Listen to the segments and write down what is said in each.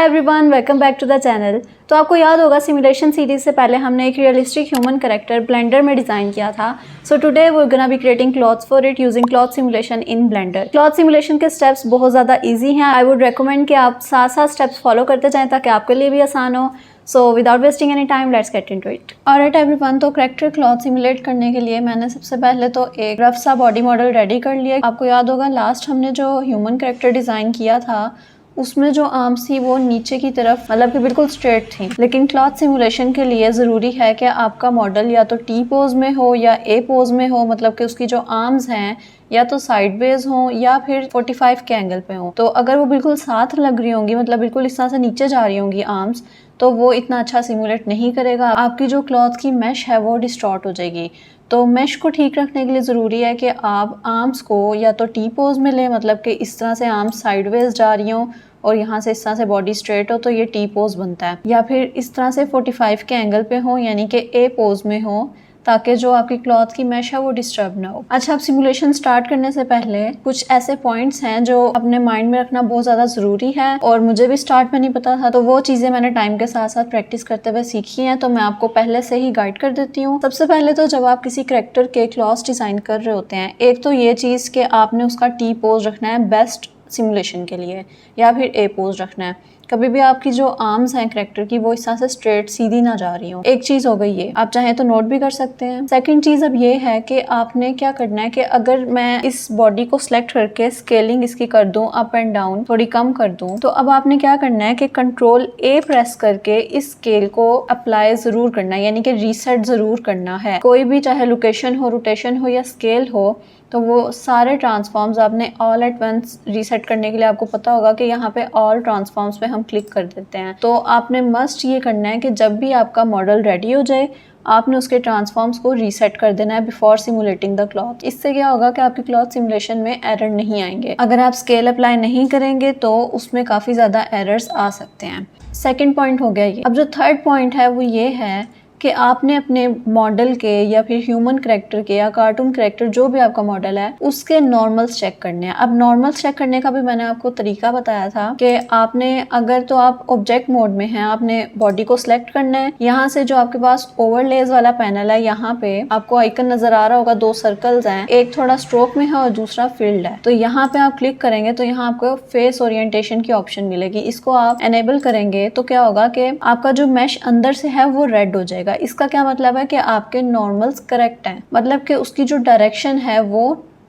Everyone, welcome back to the channel. तो आपको याद होगा सिमुलेशन सीरीज से पहले हमने एक रियलिस्टिक ह्यूमन कैरेक्टर ब्लेंडर में डिज़ाइन किया था। So today we are gonna be creating clothes for it using cloth simulation in Blender. Cloth simulation के स्टेप्स बहुत ज़्यादा ईजी हैं। आई वुड रिकमेंड कि आप साथ साथ स्टेप्स फॉलो करते जाएँ ताकि आपके लिए भी आसान हो। So without wasting any time let's get into it. Alright everyone, तो कैरेक्टर क्लॉथ सिमुलेट करने के लिए मैंने सबसे पहले तो एक रफ सा बॉडी मॉडल रेडी कर लिया। आपको याद होगा लास्ट हमने जो ह्यूमन कैरेक्टर डिज़ाइन किया था उसमें जो आर्म्स थी वो नीचे की तरफ मतलब कि बिल्कुल स्ट्रेट थी। लेकिन क्लॉथ सिमुलेशन के लिए ज़रूरी है कि आपका मॉडल या तो टी पोज में हो या ए पोज में हो, मतलब कि उसकी जो आर्म्स हैं या तो साइडवेज हो या फिर 45 के एंगल पे हो। तो अगर वो बिल्कुल साथ लग रही होंगी, मतलब बिल्कुल इस तरह से नीचे जा रही होंगी आर्म्स, तो वो इतना अच्छा सिमुलेट नहीं करेगा। आपकी जो क्लॉथ की मैश है वो डिस्टॉर्ट हो जाएगी। तो मैश को ठीक रखने के लिए ज़रूरी है कि आप आर्म्स को या तो टी पोज में लें, मतलब कि इस तरह से आर्म्स साइडवेज जा रही हों और यहाँ से इस तरह से बॉडी स्ट्रेट हो तो ये टी पोज बनता है, या फिर इस तरह से 45 के एंगल पे हो यानी कि ए पोज में हो, ताकि जो आपकी क्लॉथ की मैश है वो डिस्टर्ब ना हो। अच्छा, अब सिमुलेशन स्टार्ट करने से पहले कुछ ऐसे पॉइंट्स हैं जो अपने माइंड में रखना बहुत ज़्यादा ज़रूरी है और मुझे भी स्टार्ट में नहीं पता था, तो वो चीज़ें मैंने टाइम के साथ साथ प्रैक्टिस करते हुए सीखी हैं, तो मैं आपको पहले से ही गाइड कर देती हूँ। सबसे पहले तो जब आप किसी कैरेक्टर के क्लॉथ्स डिज़ाइन कर रहे होते हैं, एक तो ये चीज़ कि आपने उसका टी पोज रखना है बेस्ट सिमुलेशन के लिए, या फिर ए पोज रखना है। कभी भी आपकी जो आर्म्स हैं कैरेक्टर की वो इस तरह से स्ट्रेट सीधी ना जा रही हो। एक चीज़ हो गई ये, आप चाहें तो नोट भी कर सकते हैं। सेकंड चीज़ अब ये है कि आपने क्या करना है कि अगर मैं इस बॉडी को सिलेक्ट करके स्केलिंग इसकी कर दूं, अप एंड डाउन थोड़ी कम कर दूं, तो अब आपने क्या करना है कि कंट्रोल ए प्रेस करके इस स्केल को अप्लाई ज़रूर करना है, यानी कि रीसेट ज़रूर करना है। कोई भी चाहे लोकेशन हो, रोटेशन हो या स्केल हो, तो वो सारे ट्रांसफॉर्म्स आपने ऑल एट वंस रीसेट करने के लिए आपको पता होगा कि यहाँ पे ऑल ट्रांसफॉर्म्स पे हम क्लिक कर देते हैं। तो आपने मस्ट ये करना है कि जब भी आपका मॉडल रेडी हो जाए आपने उसके ट्रांसफॉर्म्स को रीसेट कर देना है बिफोर सिमुलेटिंग द क्लॉथ। इससे क्या होगा कि आपकी क्लॉथ सिमुलेशन में एरर नहीं आएंगे। अगर आप स्केल अप्लाई नहीं करेंगे तो उसमें काफ़ी ज़्यादा एरर्स आ सकते हैं। सेकेंड पॉइंट हो गया ये। अब जो थर्ड पॉइंट है वो ये है कि आपने अपने मॉडल के या फिर ह्यूमन कैरेक्टर के या कार्टून कैरेक्टर जो भी आपका मॉडल है उसके नॉर्मल्स चेक करने हैं। अब नॉर्मल्स चेक करने का भी मैंने आपको तरीका बताया था कि आपने अगर तो आप ऑब्जेक्ट मोड में हैं, आपने बॉडी को सिलेक्ट करना है। यहाँ से जो आपके पास ओवरलेज वाला पैनल है, यहाँ पे आपको आइकन नजर आ रहा होगा, दो सर्कल्स हैं, एक थोड़ा स्ट्रोक में है और दूसरा फील्ड है। तो यहाँ पे आप क्लिक करेंगे तो यहाँ आपको फेस ओरिएंटेशन की ऑप्शन मिलेगी। इसको आप एनेबल करेंगे तो क्या होगा कि आपका जो मैश अंदर से है वो रेड हो जाएगा। इसका क्या मतलब है कि आपके नॉर्मल्स करेक्ट हैं, मतलब कि उसकी जो डायरेक्शन है वो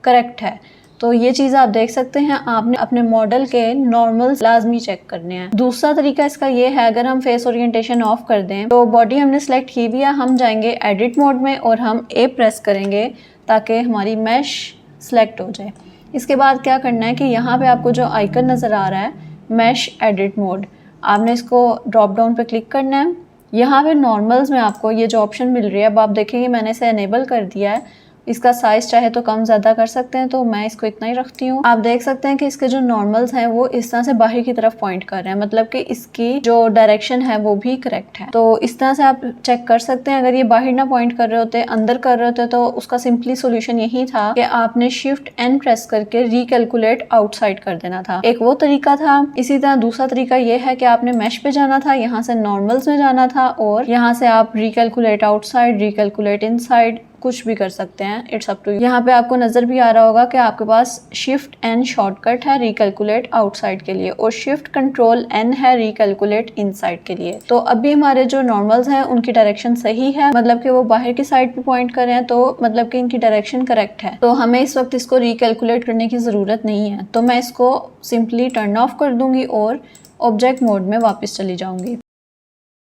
करेक्ट है। तो ये चीज़ आप देख सकते हैं, आपने अपने मॉडल के नॉर्मल्स लाजमी चेक करने हैं। दूसरा तरीका इसका ये है, अगर हम फेस ओरिएंटेशन ऑफ कर दें तो बॉडी हमने सेलेक्ट की भी है, हम जाएंगे एडिट मोड में और हम ए प्रेस करेंगे ताकि हमारी मैश सेलेक्ट हो जाए। इसके बाद क्या करना है कि यहाँ पे आपको जो आइकन नज़र आ रहा है मैश एडिट मोड, आपने इसको ड्रॉप डाउन पे क्लिक करना है। यहाँ पे नॉर्मल्स में आपको ये जो ऑप्शन मिल रही है, अब आप देखेंगे मैंने इसे एनेबल कर दिया है। इसका साइज चाहे तो कम ज़्यादा कर सकते हैं, तो मैं इसको इतना ही रखती हूँ। आप देख सकते हैं कि इसके जो नॉर्मल्स हैं वो इस तरह से बाहर की तरफ पॉइंट कर रहे हैं, मतलब कि इसकी जो डायरेक्शन है वो भी करेक्ट है। तो इस तरह से आप चेक कर सकते हैं। अगर ये बाहर ना पॉइंट कर रहे होते, अंदर कर रहे होते, तो उसका सिंपली सोल्यूशन यही था कि आपने शिफ्ट एन प्रेस करके रिकैलकुलेट आउटसाइड कर देना था। एक वो तरीका था। इसी तरह दूसरा तरीका ये है कि आपने मैश पे जाना था, यहाँ से नॉर्मल्स में जाना था और यहाँ से आप रिकैलकुलेट आउटसाइड, रिकैलकुलेट इनसाइड कुछ भी कर सकते हैं, इट्स अप टू यू। यहाँ पे आपको नजर भी आ रहा होगा कि आपके पास शिफ्ट एन शॉर्टकट है रिकैलकुलेट आउटसाइड के लिए और शिफ्ट कंट्रोल एन है रिकैलकुलेट इनसाइड के लिए। तो अभी हमारे जो नॉर्मल्स हैं उनकी डायरेक्शन सही है, मतलब कि वो बाहर की साइड पे पॉइंट कर रहे हैं, तो मतलब कि इनकी डायरेक्शन करेक्ट है। तो हमें इस वक्त इसको रिकैलकुलेट करने की जरूरत नहीं है, तो मैं इसको सिंपली टर्न ऑफ कर दूंगी और ऑब्जेक्ट मोड में वापस चली जाऊंगी।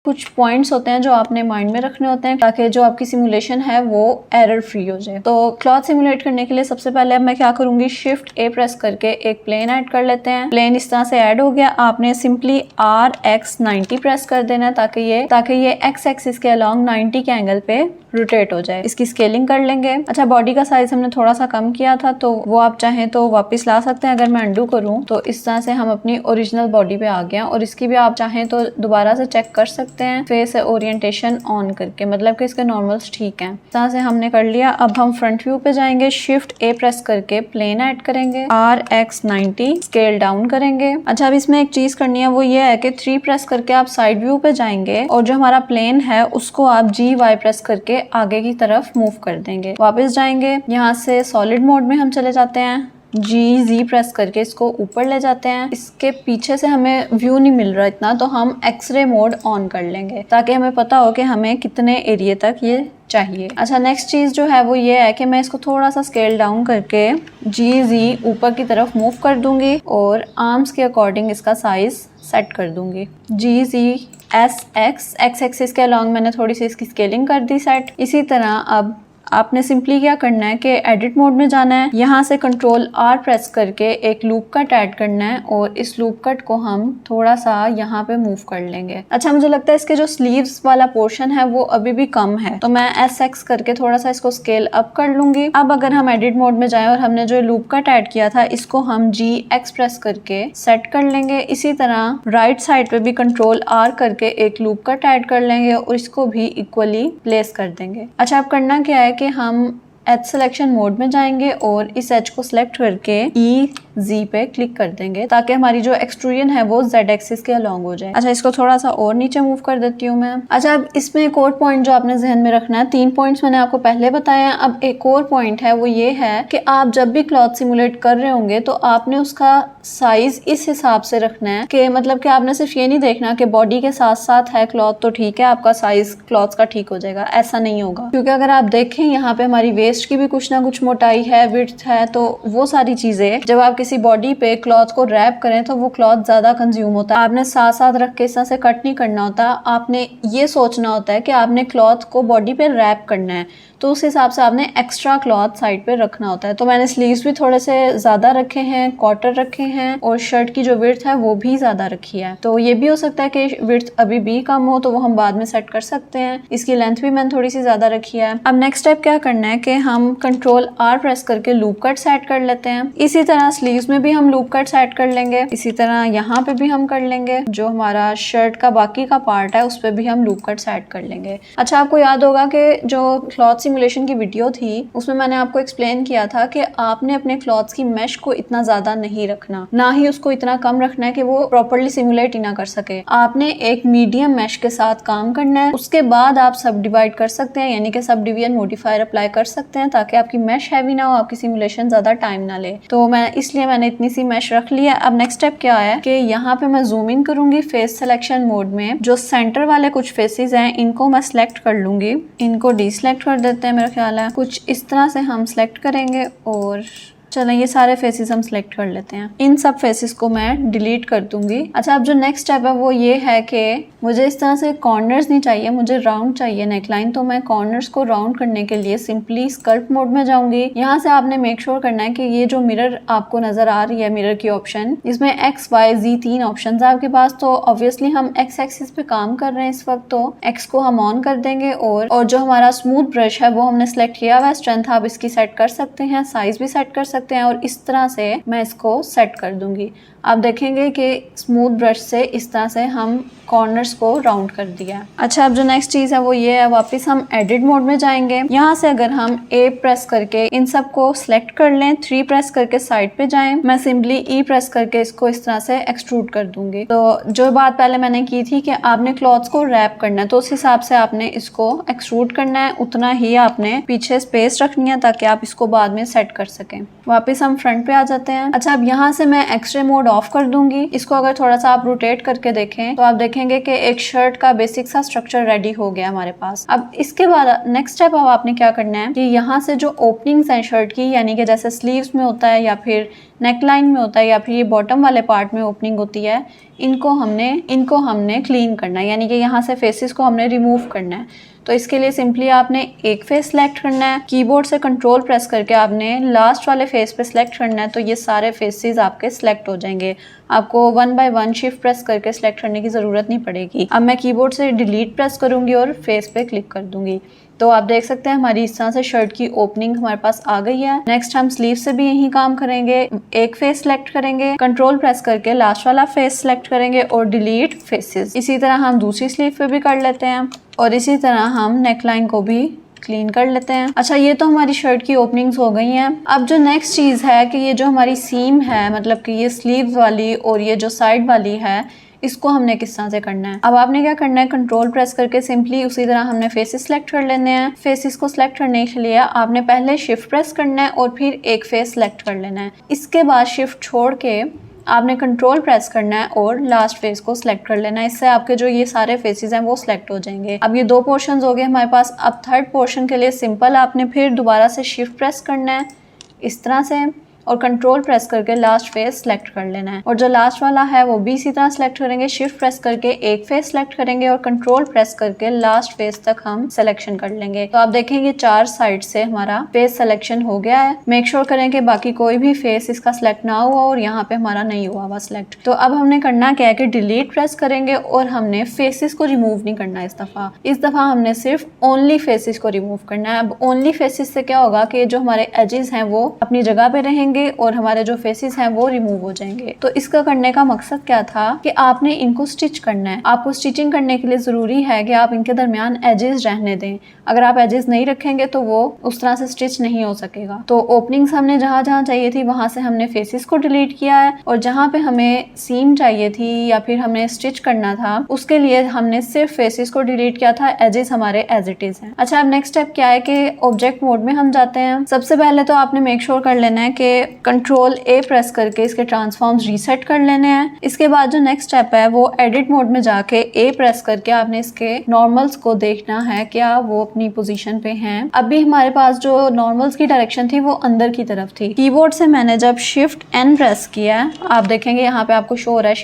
कुछ पॉइंट्स होते हैं जो आपने माइंड में रखने होते हैं ताकि जो आपकी सिमुलेशन है वो एरर फ्री हो जाए। तो क्लॉथ सिमुलेट करने के लिए सबसे पहले अब मैं क्या करूंगी, शिफ्ट ए प्रेस करके एक प्लेन ऐड कर लेते हैं। प्लेन इस तरह से ऐड हो गया। आपने सिंपली RX90 प्रेस कर देना है ताकि ये एक्स एक्सिस के अलॉन्ग 90 के एंगल पे रोटेट हो जाए। इसकी स्केलिंग कर लेंगे। अच्छा, बॉडी का साइज हमने थोड़ा सा कम किया था, तो वो आप चाहें तो वापस ला सकते हैं। अगर मैं अंडू करूँ तो इस तरह से हम अपनी ओरिजिनल बॉडी पे आ गए और इसकी भी आप चाहें तो दोबारा से चेक कर सकते हैं। सकते हैं फेस ओरिएंटेशन ऑन करके, मतलब कि इसके नॉर्मल्स ठीक हैं। इस तरह से हमने कर लिया। अब हम फ्रंट व्यू पे जाएंगे, शिफ्ट ए प्रेस करके प्लेन ऐड करेंगे, RX90 स्केल डाउन करेंगे। अच्छा, अब इसमें एक चीज करनी है, वो ये है कि 3 प्रेस करके आप साइड व्यू पे जाएंगे और जो हमारा प्लेन है उसको आप GY प्रेस करके आगे की तरफ मूव कर देंगे। वापस जाएंगे, यहाँ से सॉलिड मोड में हम चले जाते हैं, GZ प्रेस करके इसको ऊपर ले जाते हैं। इसके पीछे से हमें व्यू नहीं मिल रहा इतना, तो हम एक्सरे मोड ऑन कर लेंगे ताकि हमें पता हो कि हमें कितने एरिया तक ये चाहिए। अच्छा, नेक्स्ट चीज जो है वो ये है कि मैं इसको थोड़ा सा स्केल डाउन करके GZ ऊपर की तरफ मूव कर दूंगी और आर्म्स के अकॉर्डिंग इसका साइज सेट कर दूंगी। GZ SX एक्स एक्सिस के अलॉन्ग मैंने थोड़ी सी इसकी स्केलिंग कर दी सेट। इसी तरह अब आपने सिंपली क्या करना है कि एडिट मोड में जाना है, यहाँ से कंट्रोल R प्रेस करके एक लूप कट ऐड करना है और इस लूप कट को हम थोड़ा सा यहाँ पे मूव कर लेंगे। अच्छा, मुझे लगता है इसके जो स्लीव्स वाला पोर्शन है वो अभी भी कम है, तो मैं SX करके थोड़ा सा इसको स्केल अप कर लूंगी। अब अगर हम एडिट मोड में जाएं और हमने जो लूप कट ऐड किया था इसको हम GX प्रेस करके सेट कर लेंगे। इसी तरह राइट साइड पे भी कंट्रोल R करके एक लूप कट ऐड कर लेंगे और इसको भी इक्वली प्लेस कर देंगे। अच्छा, अब करना क्या है कि हम एज सिलेक्शन मोड में जाएंगे और इस एज को सिलेक्ट करके EZ पे क्लिक कर देंगे ताकि हमारी जो एक्सट्रूजन है वो Z एक्सिस के अलॉन्ग हो जाए। अच्छा, इसको थोड़ा सा और नीचे मूव कर देती हूँ मैं। अच्छा, अब इसमें एक और पॉइंट जो आपने जहन में रखना है, 3 पॉइंट्स मैंने आपको पहले बताया। अब एक और पॉइंट है, वो ये है कि आप जब भी क्लॉथ सिमुलेट कर रहे होंगे तो आपने उसका साइज इस हिसाब से रखना है कि मतलब कि आपने सिर्फ ये नहीं देखना कि बॉडी के साथ साथ है क्लॉथ तो ठीक है, आपका साइज क्लॉथ का ठीक हो जाएगा, ऐसा नहीं होगा। क्योंकि अगर आप देखें यहाँ पे हमारी वेस्ट की भी कुछ ना कुछ मोटाई है, विड्थ है, तो वो सारी चीजें जब आप किसी बॉडी पे क्लॉथ को रैप करें तो वो क्लॉथ ज्यादा कंज्यूम होता है। आपने साथ साथ रख के इस तरह से कट नहीं करना होता, आपने ये सोचना होता है कि आपने क्लॉथ को बॉडी पे रैप करना है, तो उस हिसाब से आपने एक्स्ट्रा क्लॉथ साइड पे रखना होता है। तो मैंने स्लीव्स भी थोड़े से ज्यादा रखे हैं, क्वार्टर रखे हैं और शर्ट की जो विड्थ है वो भी ज्यादा रखी है। तो ये भी हो सकता है कि विड्थ अभी भी कम हो, तो वो हम बाद में सेट कर सकते हैं। इसकी लेंथ भी मैंने थोड़ी सी ज्यादा रखी है। अब नेक्स्ट स्टेप क्या करना है कि हम कंट्रोल R प्रेस करके लूप कट सेट कर लेते हैं। इसी तरह स्लीव्स में भी हम लूप कट सेट कर लेंगे, इसी तरह यहाँ पे भी हम कर लेंगे। जो हमारा शर्ट का बाकी का पार्ट है उस पर भी हम लूप कट सेट कर लेंगे। अच्छा, आपको याद होगा कि जो क्लॉथ सिमुलेशन की वीडियो थी उसमें मैंने आपको एक्सप्लेन किया था कि आपने अपने क्लॉथ्स की मेश को इतना ज्यादा नहीं रखना, ना ही उसको इतना कम रखना है कि वो प्रॉपर्ली सिमुलेट ही ना कर सके। आपने एक मीडियम मेश के साथ काम करना है, उसके बाद आप सब डिवाइड कर सकते हैं, यानी कि सब डिवीजन मॉडिफायर अप्लाई कर सकते हैं ताकि आपकी मेश हैवी ना हो, आपकी सिमुलेशन ज्यादा टाइम ना ले। तो इसलिए मैंने इतनी सी मेश रख ली है। अब नेक्स्ट स्टेप क्या है कि यहाँ पे मैं जूम इन करूंगी फेस सिलेक्शन मोड में। जो सेंटर वाले कुछ फेसेस हैं इनको मैं सिलेक्ट कर लूंगी, इनको डीसिलेक्ट कर देते हैं, मेरा ख्याल है कुछ इस तरह से हम सिलेक्ट करेंगे और चलें ये सारे फेसेस हम सिलेक्ट कर लेते हैं। इन सब फेसेस को मैं डिलीट कर दूंगी। अच्छा, अब जो नेक्स्ट स्टेप है वो ये है कि मुझे इस तरह से कॉर्नर्स नहीं चाहिए, मुझे राउंड चाहिए नेकलाइन। तो मैं कॉर्नर्स को राउंड करने के लिए सिंपली स्कल्प मोड में जाऊंगी। यहाँ से आपने मेक श्योर करना है कि ये जो मिरर आपको नजर आ रही है, मिरर की ऑप्शन, इसमें XYZ 3 ऑप्शन है आपके पास। तो ऑब्वियसली हम X एक्सिस पे काम कर रहे हैं इस वक्त, तो X को हम ऑन कर देंगे और जो हमारा स्मूथ ब्रश है वो हमने सेलेक्ट किया हुआ है। स्ट्रेंथ आप इसकी सेट कर सकते हैं, साइज भी सेट कर सकते हैं और इस तरह से मैं इसको सेट कर दूंगी। आप देखेंगे कि स्मूथ ब्रश से इस तरह से हम कॉर्नर्स को राउंड कर दिया। अच्छा, अब जो नेक्स्ट चीज है वो ये है, वापस हम एडिट मोड में जाएंगे। यहाँ से अगर हम A प्रेस करके इन सब को सिलेक्ट कर लें, 3 प्रेस करके साइड पे जाएं, मैं सिंपली E प्रेस करके इसको इस तरह से एक्सट्रूड कर दूंगी। तो जो बात पहले मैंने की थी कि आपने क्लॉथ्स को रैप करना है, तो उस हिसाब से आपने इसको एक्सट्रूड करना है, उतना ही आपने पीछे स्पेस रखनी है ताकि आप इसको बाद में सेट कर सकें। वापस हम फ्रंट पे आ जाते हैं। अच्छा, अब यहाँ से मैं एक्सरे मोड ऑफ कर दूंगी। इसको अगर थोड़ा सा आप रोटेट करके देखें तो आप देखेंगे कि एक शर्ट का बेसिक सा स्ट्रक्चर रेडी हो गया हमारे पास। अब इसके बाद नेक्स्ट स्टेप अब आपने क्या करना है कि यहाँ से जो ओपनिंग्स हैं शर्ट की, यानी कि जैसे स्लीव्स में होता है या फिर नेकलाइन में होता है या फिर ये बॉटम वाले पार्ट में ओपनिंग होती है, इनको हमने क्लीन करना है, यानी कि यहाँ से फेसेस को हमने रिमूव करना है। तो इसके लिए सिंपली आपने एक फेस सेलेक्ट करना है, कीबोर्ड से कंट्रोल प्रेस करके आपने लास्ट वाले फेस पे सेलेक्ट करना है, तो ये सारे फेसेस आपके सेलेक्ट हो जाएंगे। आपको 1 बाय 1 शिफ्ट प्रेस करके सेलेक्ट करने की ज़रूरत नहीं पड़ेगी। अब मैं कीबोर्ड से डिलीट प्रेस करूंगी और फेस पे क्लिक कर दूंगी। तो आप देख सकते हैं हमारी इस तरह से शर्ट की ओपनिंग हमारे पास आ गई है। नेक्स्ट हम स्लीव से भी यही काम करेंगे। एक फेस सेलेक्ट करेंगे, कंट्रोल प्रेस करके लास्ट वाला फेस सेलेक्ट करेंगे और डिलीट फेसेस। इसी तरह हम दूसरी स्लीव पे भी कर लेते हैं और इसी तरह हम नेकलाइन को भी क्लीन कर लेते हैं। अच्छा, ये तो हमारी शर्ट की ओपनिंग्स हो गई हैं। अब जो नेक्स्ट चीज़ है कि ये जो हमारी सीम है, मतलब कि ये स्लीव वाली और ये जो साइड वाली है, इसको हमने किस तरह से करना है। अब आपने क्या करना है, कंट्रोल प्रेस करके सिंपली उसी तरह हमने फेसेस सेलेक्ट कर लेने हैं। फेसेस को सिलेक्ट करने के लिए आपने पहले शिफ्ट प्रेस करना है और फिर एक फेस सेलेक्ट कर लेना है। इसके बाद शिफ्ट छोड़ के आपने कंट्रोल प्रेस करना है और लास्ट फेस को सिलेक्ट कर लेना है। इससे आपके जो ये सारे फेसेस हैं वो सिलेक्ट हो जाएंगे। अब ये 2 पोर्शंस हो गए हमारे पास। अब थर्ड पोर्शन के लिए सिंपल आपने फिर दोबारा से शिफ्ट प्रेस करना है इस तरह से और कंट्रोल प्रेस करके लास्ट फेस सेलेक्ट कर लेना है। और जो लास्ट वाला है वो भी इसी तरह सेलेक्ट करेंगे। शिफ्ट प्रेस करके एक फेस सेलेक्ट करेंगे और कंट्रोल प्रेस करके लास्ट फेस तक हम सिलेक्शन कर लेंगे। तो आप देखेंगे 4 साइड से हमारा फेस सिलेक्शन हो गया है। मेक श्योर करें कि बाकी कोई भी फेस इसका सिलेक्ट ना हुआ और यहाँ पे हमारा नहीं हुआ हुआ सिलेक्ट। तो अब हमने करना क्या है कि डिलीट प्रेस करेंगे और हमने फेसेस को रिमूव नहीं करना इस दफा हमने सिर्फ ओनली फेसेस को रिमूव करना है। अब ओनली फेसेस से क्या होगा कि जो हमारे एजेस हैं वो अपनी जगह पे रहेंगे और हमारे जो फेसेस हैं वो रिमूव हो जाएंगे। तो इसका करने का मकसद क्या था कि आपने इनको स्टिच करना है। आपको स्टिचिंग करने के लिए जरूरी है कि आप इनके दरमियान एजेस रहने दें। अगर आप एजेस नहीं रखेंगे तो वो उस तरह से स्टिच नहीं हो सकेगा। तो ओपनिंग्स हमने जहां जहां चाहिए थी वहां से हमने फेसेस को डिलीट किया है और जहां पे हमें सीम चाहिए थी या फिर हमें स्टिच करना था उसके लिए हमने सिर्फ फेसेस को डिलीट किया था। एजेस हमारे एज इट इज हैं। अच्छा, अब नेक्स्ट स्टेप क्या है कि ऑब्जेक्ट मोड में हम जाते हैं। सबसे पहले तो आपने मेक श्योर कर लेना है कि कंट्रोल ए प्रेस करके इसके ट्रांसफॉर्म्स रीसेट कर लेने हैं। इसके बाद जो नेक्स्ट स्टेप है वो एडिट मोड में जाके ए प्रेस करके आपने इसके नॉर्मल्स को देखना है क्या वो अपनी पोजीशन पे हैं। अभी हमारे पास जो नॉर्मल्स की डायरेक्शन थी वो अंदर की तरफ थी। कीबोर्ड से मैंने जब शिफ्ट एन प्रेस किया, आप देखेंगे यहाँ पे आपको शो हो रहा है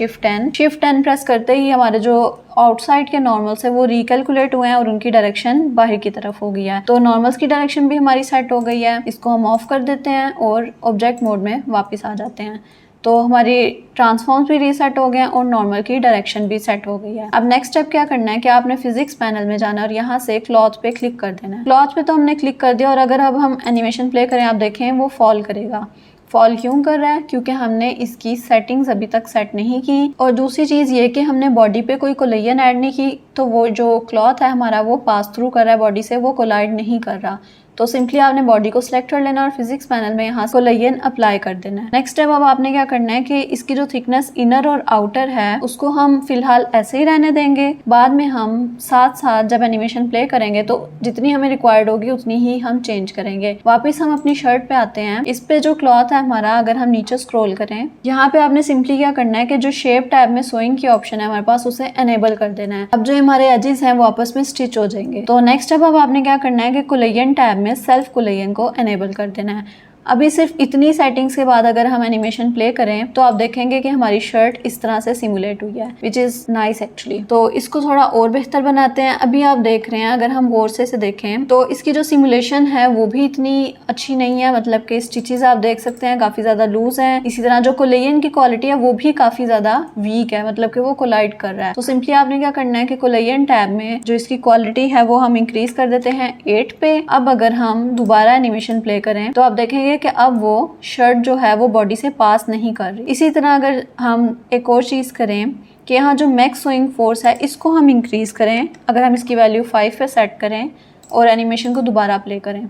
शिफ्ट एन प्रेस करते ही हमारे जो आउटसाइड के नॉर्मल्स है वो रिकैलकुलेट हुए हैं और उनकी डायरेक्शन बाहर की तरफ हो गई है। तो नॉर्मल्स की डायरेक्शन भी हमारी सेट हो गई है। इसको हम ऑफ कर देते हैं और ऑब्जेक्ट मोड में वापस आ जाते हैं। तो हमारी ट्रांसफॉर्म्स भी रीसेट हो गए हैं और नॉर्मल की डायरेक्शन भी सेट हो गई है। अब नेक्स्ट स्टेप क्या करना है कि आपने फिजिक्स पैनल में जाना है और यहाँ से क्लॉथ पे क्लिक कर देना है। क्लॉथ पे तो हमने क्लिक कर दिया और अगर अब हम एनिमेशन प्ले करें, आप देखें वो फॉल करेगा। फॉल क्यों कर रहा है? क्योंकि हमने इसकी सेटिंग्स अभी तक सेट नहीं की। और दूसरी चीज़ ये कि हमने बॉडी पे कोई कोलाजन ऐड नहीं की, तो वो जो क्लॉथ है हमारा वो पास थ्रू कर रहा है बॉडी से, वो कोलाइड नहीं कर रहा। तो सिंपली आपने बॉडी को सिलेक्ट कर लेना और फिजिक्स पैनल में यहाँ कोलाजन अप्लाई कर देना है। नेक्स्ट स्टेप अब आपने क्या करना है कि इसकी जो थिकनेस इनर और आउटर है उसको हम फिलहाल ऐसे ही रहने देंगे। बाद में हम साथ साथ जब एनिमेशन प्ले करेंगे तो जितनी हमें रिक्वायर्ड होगी उतनी ही हम चेंज करेंगे। वापस हम अपनी शर्ट पे आते हैं। इस पे जो क्लॉथ है हमारा, अगर हम नीचे स्क्रॉल करें, यहाँ पे आपने सिंपली क्या करना है कि जो शेप टैब में सोइंग की ऑप्शन है हमारे पास, उसे एनेबल कर देना है। अब जो हमारे एजेस हैं वो आपस में स्टिच हो जाएंगे। तो नेक्स्ट स्टेप अब आपने क्या करना है कि कोलाजन टैब में सेल्फ कोलाजन को एनेबल कर देना है। अभी सिर्फ इतनी सेटिंग्स के बाद अगर हम एनिमेशन प्ले करें तो आप देखेंगे कि हमारी शर्ट इस तरह से सिमुलेट हुई है, विच इज़ नाइस एक्चुअली। तो इसको थोड़ा और बेहतर बनाते हैं। अभी आप देख रहे हैं, अगर हम गौर से देखें तो इसकी जो सिमुलेशन है वो भी इतनी अच्छी नहीं है। मतलब कि स्टिचेस आप देख सकते हैं काफ़ी ज़्यादा लूज हैं। इसी तरह जो कोलाजन की क्वालिटी है वो भी काफ़ी ज़्यादा वीक है, मतलब कि वो कोलाइड कर रहा है। तो सिंपली आपने क्या करना है कि कोलाजन टैब में जो इसकी क्वालिटी है वो हम इंक्रीज कर देते हैं 8 पे। अब अगर हम दोबारा एनिमेशन प्ले करें तो आप देखेंगे कि अब वो शर्ट जो है वो बॉडी से पास नहीं कर रही। इसी तरह अगर हम एक और चीज़ करें कि यहाँ जो मैक्स सोइंग फोर्स है इसको हम इंक्रीज़ करें, अगर हम इसकी वैल्यू 5 पे सेट करें और एनिमेशन को दोबारा प्ले करें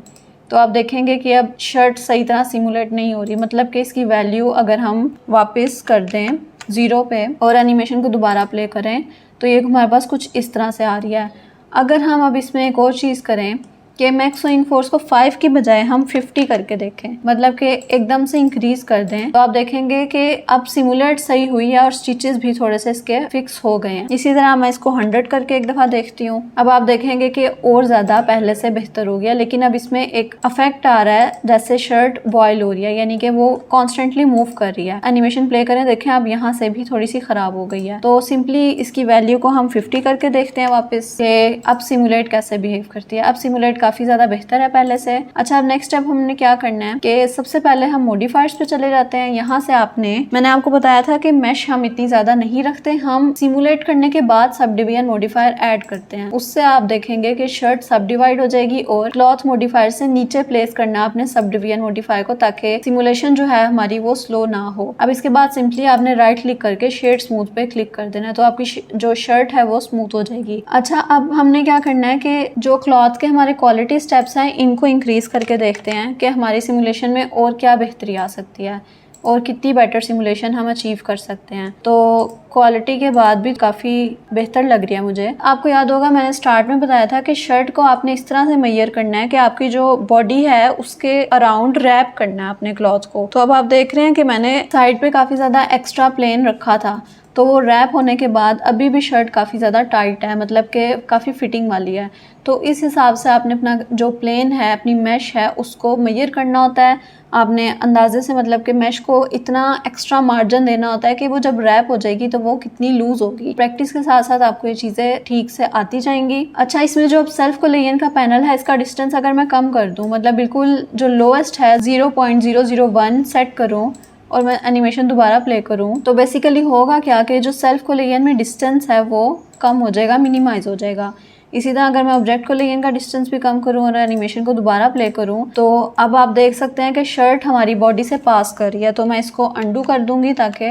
तो आप देखेंगे कि अब शर्ट सही तरह सिमुलेट नहीं हो रही। मतलब कि इसकी वैल्यू अगर हम वापस कर दें 0 पे और एनिमेशन को दोबारा प्ले करें तो ये हमारे पास कुछ इस तरह से आ रही है। अगर हम अब इसमें एक और चीज़ करें कि मैक्स सोइंग फोर्स को 5 की बजाय हम 50 करके देखें, मतलब कि एकदम से इंक्रीज कर दें, तो आप देखेंगे कि अब सिमुलेट सही हुई है और स्टिचेस भी थोड़े से इसके फिक्स हो गए हैं। इसी तरह मैं इसको 100 करके एक दफ़ा देखती हूँ। अब आप देखेंगे कि और ज़्यादा पहले से बेहतर हो गया, लेकिन अब इसमें एक अफेक्ट आ रहा है जैसे शर्ट बॉयल हो रही है, यानी कि वो कॉन्स्टेंटली मूव कर रही है। एनिमेशन प्ले करें, देखें अब यहाँ से भी थोड़ी सी ख़राब हो गई है। तो सिंपली इसकी वैल्यू को हम 50 करके देखते हैं वापस कि अब सिमुलेट कैसे बिहेव करती है। अब सिमुलेट काफ़ी ज़्यादा बेहतर है पहले से। अच्छा, अब नेक्स्ट स्टेप हमने क्या करना है कि सबसे पहले हम मॉडिफायर्स पे चले जाते हैं। यहाँ से मैंने आपको बताया था कि मैश हम इतनी ज़्यादा नहीं रखते, हम सिमुलेट करने के बाद सब डिवीजन मॉडिफायर ऐड करते हैं। उससे आप देखेंगे कि शर्ट सब डिवाइड हो जाएगी और क्लॉथ मॉडिफायर से नीचे प्लेस करना अपने सब डिवीजन मॉडिफायर को, ताकि सिमुलेशन जो है हमारी वो स्लो ना हो। अब इसके बाद सिंपली आपने राइट क्लिक करके शेड स्मूथ पे क्लिक कर देना है, तो आपकी जो शर्ट है वो स्मूथ हो जाएगी। अच्छा, अब हमने क्या करना है कि जो क्लॉथ के हमारे क्वालिटी स्टेप्स हैं इनको इंक्रीज करके देखते हैं कि हमारी सिमुलेशन में और क्या बेहतरी आ सकती है और कितनी बेटर सिमुलेशन हम अचीव कर सकते हैं। तो क्वालिटी के बाद भी काफ़ी बेहतर लग रही है मुझे। आपको याद होगा मैंने स्टार्ट में बताया था कि शर्ट को आपने इस तरह से मेजर करना है कि आपकी जो बॉडी है उसके अराउंड रैप करना है अपने क्लॉथ को। तो अब आप देख रहे हैं कि मैंने साइड पे काफ़ी ज़्यादा एक्स्ट्रा प्लेन रखा था, तो वो रैप होने के बाद अभी भी शर्ट काफ़ी ज़्यादा टाइट है, मतलब कि काफ़ी फिटिंग वाली है। तो इस हिसाब से आपने अपना जो प्लेन है, अपनी मैश है, उसको मेजर करना होता है। आपने अंदाजे से, मतलब कि मैश को इतना एक्स्ट्रा मार्जिन देना होता है कि वो जब रैप हो जाएगी तो वो कितनी लूज होगी। प्रैक्टिस के साथ साथ आपको ये चीज़ें ठीक से आती जाएंगी। अच्छा, इसमें जो सेल्फ कोलेजन का पैनल है, इसका डिस्टेंस अगर मैं कम कर दूँ, मतलब बिल्कुल जो लोएस्ट है 0.001 सेट करूँ और मैं एनिमेशन दोबारा प्ले करूँ, तो बेसिकली होगा क्या कि जो सेल्फ कोलेजन में डिस्टेंस है वो कम हो जाएगा, मिनिमाइज हो जाएगा। इसी तरह अगर मैं ऑब्जेक्ट कोलेजन का डिस्टेंस भी कम करूँ और एनिमेशन को दोबारा प्ले करूँ, तो अब आप देख सकते हैं कि शर्ट हमारी बॉडी से पास कर रही है। तो मैं इसको अंडू कर दूंगी ताकि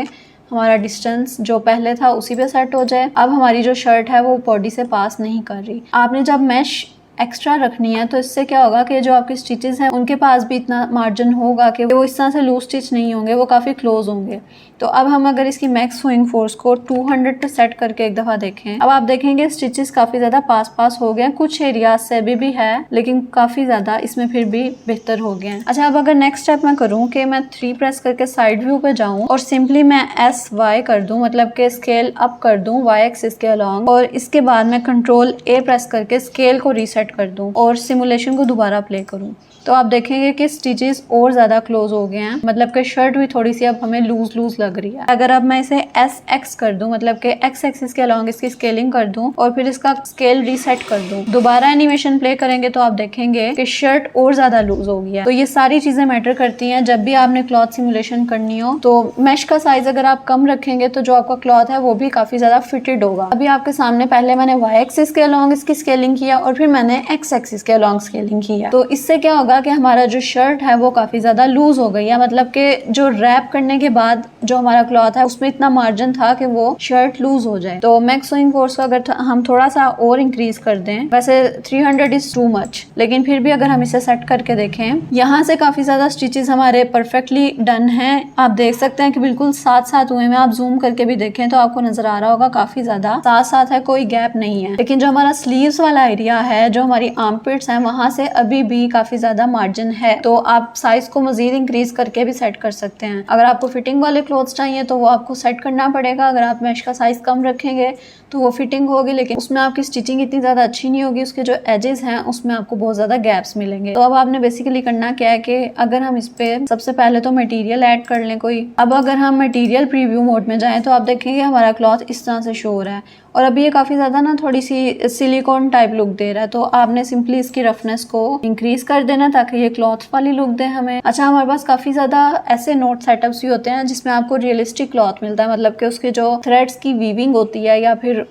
हमारा डिस्टेंस जो पहले था उसी पे सेट हो जाए। अब हमारी जो शर्ट है वो बॉडी से पास नहीं कर रही। आपने जब मैश एक्स्ट्रा रखनी है तो इससे क्या होगा कि जो आपके स्टिचेस हैं उनके पास भी इतना मार्जिन होगा कि वो इस तरह से लूज स्टिच नहीं होंगे, वो काफ़ी क्लोज होंगे। तो अब हम अगर इसकी मैक्स स्विंग फोर्स को 200 पे सेट करके एक दफ़ा देखें, अब आप देखेंगे स्टिचेस काफ़ी ज़्यादा पास हो गए हैं। कुछ एरियाज से अभी है, लेकिन काफ़ी ज़्यादा इसमें फिर भी बेहतर हो गए हैं। अच्छा, अब अगर नेक्स्ट स्टेप मैं करूँ कि मैं 3 प्रेस करके साइड व्यू पे जाऊँ और सिंपली मैं SY कर दूँ, मतलब कि स्केल अप कर दूँ Y एक्सिस के अलॉन्ग, और इसके बाद मैं कंट्रोल A प्रेस करके स्केल को रीसेट कर दूं और सिमुलेशन को दोबारा प्ले करूं, तो आप देखेंगे कि स्टिचेस और ज़्यादा क्लोज हो गए हैं, मतलब कि शर्ट भी थोड़ी सी अब हमें लूज लग रही है। अगर अब मैं इसे SX कर दूं, मतलब कि X एक्सिस के अलॉन्ग इसकी स्केलिंग कर दूं और फिर इसका स्केल रीसेट कर दूं, दोबारा एनिमेशन प्ले करेंगे तो आप देखेंगे कि शर्ट और ज़्यादा लूज हो गई है। तो ये सारी चीज़ें मैटर करती हैं जब भी आपने क्लॉथ सिमुलेशन करनी हो। तो मैश का साइज अगर आप कम रखेंगे तो जो आपका क्लॉथ है वो भी काफ़ी ज़्यादा फिटेड होगा। अभी आपके सामने पहले मैंने Y एक्सिस के अलॉन्ग इसकी स्केलिंग किया और फिर मैंने X एक्सिस के अलॉन्ग स्केलिंग किया, तो इससे क्या होगा कि हमारा जो शर्ट है वो काफ़ी ज़्यादा लूज हो गई है, मतलब कि जो रैप करने के बाद जो हमारा क्लॉथ है उसमें इतना मार्जिन था कि वो शर्ट लूज हो जाए। तो मैक्स स्विंग फोर्स को अगर हम थोड़ा सा और इंक्रीज कर दें, वैसे 300 इज टू मच, लेकिन फिर भी अगर हम इसे सेट करके देखें, यहाँ से काफ़ी ज़्यादा स्टिचेस हमारे परफेक्टली डन हैं। आप देख सकते हैं कि बिल्कुल साथ हुए हैं। आप जूम करके भी देखें तो आपको नजर आ रहा होगा काफ़ी ज़्यादा साथ है, कोई गैप नहीं है। लेकिन जो हमारा स्लीव्स वाला एरिया है, जो हमारी आर्मपिट्स हैं, वहाँ से अभी भी काफ़ी ज़्यादा मार्जिन है। तो आप साइज को मजीद इंक्रीज करके भी सेट कर सकते हैं। अगर आपको फिटिंग वाले क्लोथ्स चाहिए तो वो आपको सेट करना पड़ेगा। अगर आप मैश का साइज कम रखेंगे तो वो फिटिंग होगी, लेकिन उसमें आपकी स्टिचिंग इतनी ज़्यादा अच्छी नहीं होगी। उसके जो एजेस हैं उसमें आपको बहुत ज़्यादा गैप्स मिलेंगे। तो अब आपने बेसिकली करना क्या है कि अगर हम इस पे सबसे पहले तो मटेरियल ऐड कर लें कोई। अब अगर हम मटेरियल प्रीव्यू मोड में जाएं तो आप देखेंगे हमारा क्लॉथ इस तरह से शो हो रहा है और अभी ये काफ़ी ज़्यादा ना थोड़ी सी सिलिकॉन टाइप लुक दे रहा है। तो आपने सिंपली इसकी रफनेस को इंक्रीज कर देना ताकि ये क्लॉथ वाली लुक दे हमें। अच्छा, हमारे पास काफ़ी ज़्यादा ऐसे नोट सेटअप्स भी होते हैं जिसमें आपको रियलिस्टिक क्लॉथ मिलता है, मतलब कि उसके जो थ्रेड्स की वीविंग होती है या फिर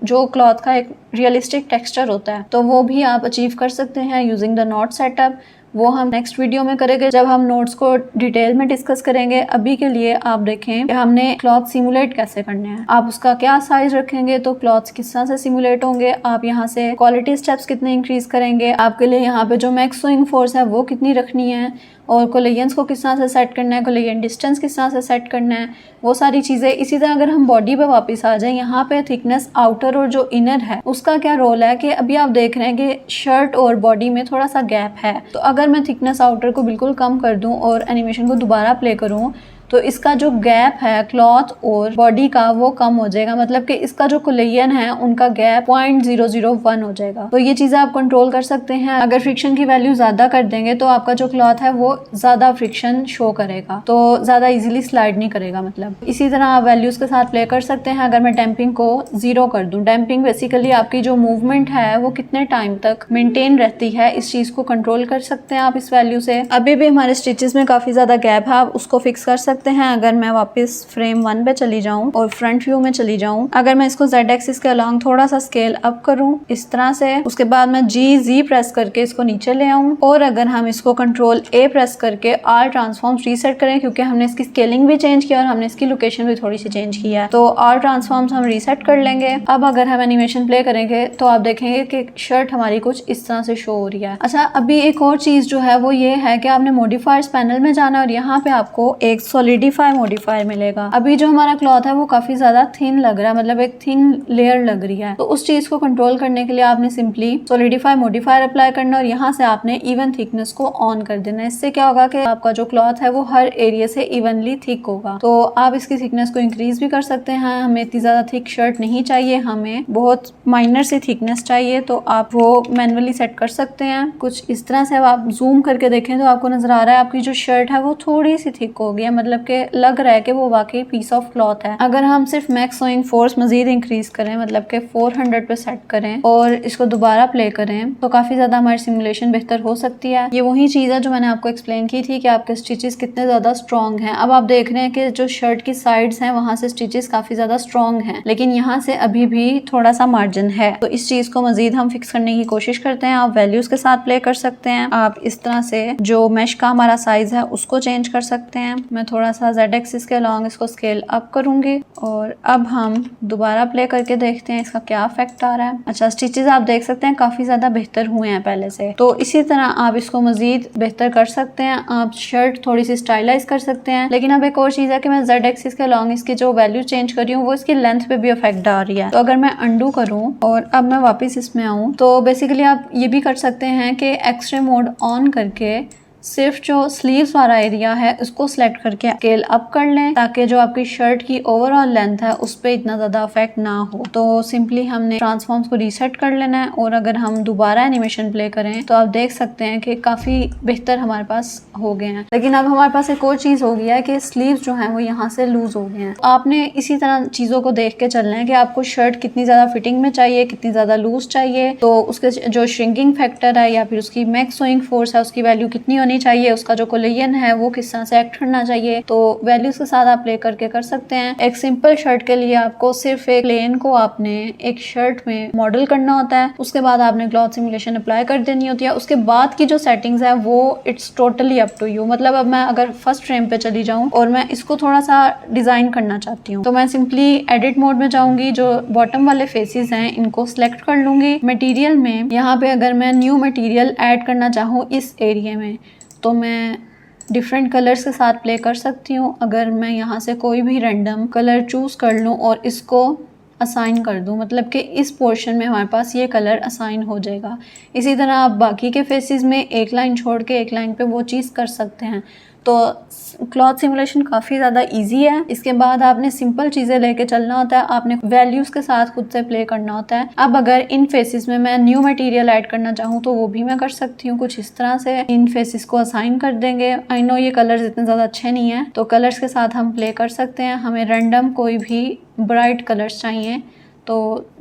जो क्लॉथ का एक रियलिस्टिक टेक्सचर होता है, तो वो भी आप अचीव कर सकते हैं यूजिंग द नोट सेटअप। वो हम नेक्स्ट वीडियो में करेंगे जब हम नोट्स को डिटेल में डिस्कस करेंगे। अभी के लिए आप देखें कि हमने क्लॉथ सिमुलेट कैसे करने हैं। आप उसका क्या साइज रखेंगे तो क्लॉथ्स किस तरह से सिमुलेट होंगे, आप यहाँ से क्वालिटी स्टेप्स कितने इंक्रीज करेंगे, आपके लिए यहाँ पे जो मैक्स स्विंग फोर्स है वो कितनी रखनी है, और कोलेजन्स को किस तरह से सेट करना है, कोलेजन डिस्टेंस किस तरह से सेट करना है, वो सारी चीज़ें। इसी तरह अगर हम बॉडी पे वापस आ जाएं, यहाँ पे थिकनेस आउटर और जो इनर है उसका क्या रोल है, कि अभी आप देख रहे हैं कि शर्ट और बॉडी में थोड़ा सा गैप है। तो अगर मैं थिकनेस आउटर को बिल्कुल कम कर दूं और एनिमेशन को दोबारा प्ले करूं तो इसका जो गैप है क्लॉथ और बॉडी का वो कम हो जाएगा, मतलब कि इसका जो कोलिजन है उनका गैप 0.001 हो जाएगा। तो ये चीजें आप कंट्रोल कर सकते हैं। अगर फ्रिक्शन की वैल्यू ज्यादा कर देंगे तो आपका जो क्लॉथ है वो ज्यादा फ्रिक्शन शो करेगा, तो ज्यादा इजीली स्लाइड नहीं करेगा। मतलब इसी तरह आप वैल्यूज के साथ प्ले कर सकते हैं। अगर मैं डैम्पिंग को 0 कर दूं, डैम्पिंग बेसिकली आपकी जो मूवमेंट है वो कितने टाइम तक मेंटेन रहती है, इस चीज को कंट्रोल कर सकते हैं आप इस वैल्यू से। अभी भी हमारे स्टिचेस में काफी ज्यादा गैप है, आप उसको फिक्स कर सकते हैं। अगर मैं वापस फ्रेम 1 पे चली जाऊं और फ्रंट व्यू में चली जाऊं, अगर मैं इसको Z एक्सिस के अलॉन्ग थोड़ा सा स्केल अप करूं इस तरह से, उसके बाद मैं GZ प्रेस करके इसको नीचे ले आऊं, और अगर हम इसको कंट्रोल A प्रेस करके R ट्रांसफॉर्म्स रीसेट करें, क्योंकि हमने इसकी स्केलिंग भी चेंज किया और हमने इसकी लोकेशन भी थोड़ी सी चेंज किया है, तो R ट्रांसफॉर्म्स हम रीसेट कर लेंगे। अब अगर हम एनिमेशन प्ले करेंगे तो आप देखेंगे कि शर्ट हमारी कुछ इस तरह से शो हो रही है। अच्छा, अभी एक और चीज जो है वो ये है कि आपने मॉडिफायर्स पैनल में जाना है और यहाँ पे आपको एक सॉलिडिफाई मॉडिफायर मिलेगा। अभी जो हमारा क्लॉथ है वो काफी ज्यादा थिन लग रहा है, मतलब एक थिन लेयर लग रही है, तो उस चीज को कंट्रोल करने के लिए आपने सिंपली सॉलिडिफाई मॉडिफायर अप्लाई करना और यहाँ से आपने इवन थिकनेस को ऑन कर देना है। इससे क्या होगा कि आपका जो क्लॉथ है वो हर एरिया से इवनली थिक होगा। तो आप इसकी थिकनेस को इंक्रीज भी कर सकते हैं। हमें इतनी ज्यादा थिक शर्ट नहीं चाहिए, हमें बहुत माइनर सी थिकनेस चाहिए, तो आप वो मैनुअली सेट कर सकते हैं कुछ इस तरह से। अब आप जूम करके देखें तो आपको नजर आ रहा है आपकी जो शर्ट है वो थोड़ी सी थिक हो गई है, मतलब कि लग रहा है कि वो वाकई पीस ऑफ क्लॉथ है। अगर हम सिर्फ मैक्स सोइंग फोर्स मजीद इंक्रीज करें, मतलब कि 400 पे सेट करें और इसको दोबारा प्ले करें, तो काफी ज्यादा हमारी सिमुलेशन बेहतर हो सकती है। ये वही चीज है जो मैंने आपको एक्सप्लेन की थी कि आपके स्टिचेस कितने ज्यादा स्ट्रॉन्ग हैं। अब आप देख रहे हैं कि जो शर्ट की साइड्स हैं वहां से स्टिचेस काफी ज्यादा स्ट्रॉन्ग हैं, लेकिन यहाँ से अभी भी थोड़ा सा मार्जिन है, तो इस चीज को मजीद हम फिक्स करने की कोशिश करते हैं। आप वैल्यूज के साथ प्ले कर सकते हैं। आप इस तरह से जो मैश का हमारा साइज है उसको चेंज कर सकते हैं। मैं थोड़ा सा Z एक्सिस के अलॉन्ग इसको स्केल अप करूंगी और अब हम दोबारा प्ले करके देखते हैं इसका क्या इफेक्ट आ रहा है। अच्छा, स्टिचेस आप देख सकते हैं काफी ज्यादा बेहतर हुए हैं पहले से, तो इसी तरह आप इसको मजीद बेहतर कर सकते हैं। आप शर्ट थोड़ी सी स्टाइलाइज कर सकते हैं। लेकिन अब एक और चीज है कि मैं Z एक्सिस के अलॉन्ग इसकी जो वैल्यू चेंज कर रही हूँ वो इसकी लेंथ पे भी इफेक्ट डाल रही है। तो अगर मैं अंडू करूँ और अब मैं वापस इसमें आऊँ, तो बेसिकली आप ये भी कर सकते हैं कि एक्सरे मोड ऑन करके सिर्फ जो स्लीव्स वाला एरिया है उसको सिलेक्ट करके स्केल अप कर लें, ताकि जो आपकी शर्ट की ओवरऑल लेंथ है उस पर इतना ज़्यादा इफेक्ट ना हो। तो सिंपली हमने ट्रांसफॉर्म्स को रीसेट कर लेना है और अगर हम दोबारा एनिमेशन प्ले करें तो आप देख सकते हैं कि काफ़ी बेहतर हमारे पास हो गए हैं। लेकिन अब हमारे पास एक और चीज़ हो गया है कि स्लीव्स जो हैं वो यहाँ से लूज हो गए हैं। आपने इसी तरह चीज़ों को देख के चलना है कि आपको शर्ट कितनी ज़्यादा फिटिंग में चाहिए, कितनी ज़्यादा लूज चाहिए, तो उसके जो श्रिंकिंग फैक्टर है या फिर उसकी मैक्स सोइंग फोर्स है उसकी वैल्यू कितनी होनी चाहिए, उसका जो कोलिजन है वो किस तरह से एक्ट करना चाहिए, तो वैल्यूज के साथ आप प्ले करके कर सकते हैं। एक सिंपल शर्ट के लिए आपको सिर्फ एक प्लेन को आपने एक शर्ट में मॉडल करना होता है, उसके बाद आपने क्लॉथ सिमुलेशन अप्लाई कर देनी होती है। उसके बाद की जो सेटिंग्स है वो it's totally up to you. मतलब अब मैं अगर फर्स्ट फ्रेम पे चली जाऊं और मैं इसको थोड़ा सा डिजाइन करना चाहती हूँ, तो मैं सिंपली एडिट मोड में जाऊंगी, जो बॉटम वाले फेसेस हैं इनको सिलेक्ट कर लूंगी। मटेरियल में यहाँ पे अगर मैं न्यू मटेरियल ऐड करना चाहूँ इस एरिया में, तो मैं डिफरेंट कलर्स के साथ प्ले कर सकती हूँ। अगर मैं यहाँ से कोई भी रैंडम कलर चूज़ कर लूँ और इसको असाइन कर दूँ, मतलब कि इस पोर्शन में हमारे पास ये कलर असाइन हो जाएगा। इसी तरह आप बाकी के फेसेस में एक लाइन छोड़ के एक लाइन पे वो चीज़ कर सकते हैं। तो क्लॉथ सिमुलेशन काफ़ी ज़्यादा इजी है। इसके बाद आपने सिंपल चीज़ें लेके चलना होता है, आपने वैल्यूज़ के साथ खुद से प्ले करना होता है। अब अगर इन फेसेस में मैं न्यू मटेरियल ऐड करना चाहूँ तो वो भी मैं कर सकती हूँ कुछ इस तरह से। इन फेसेस को असाइन कर देंगे। आई नो ये कलर्स इतने ज़्यादा अच्छे नहीं है, तो कलर्स के साथ हम प्ले कर सकते हैं। हमें रैंडम कोई भी ब्राइट कलर्स चाहिए, तो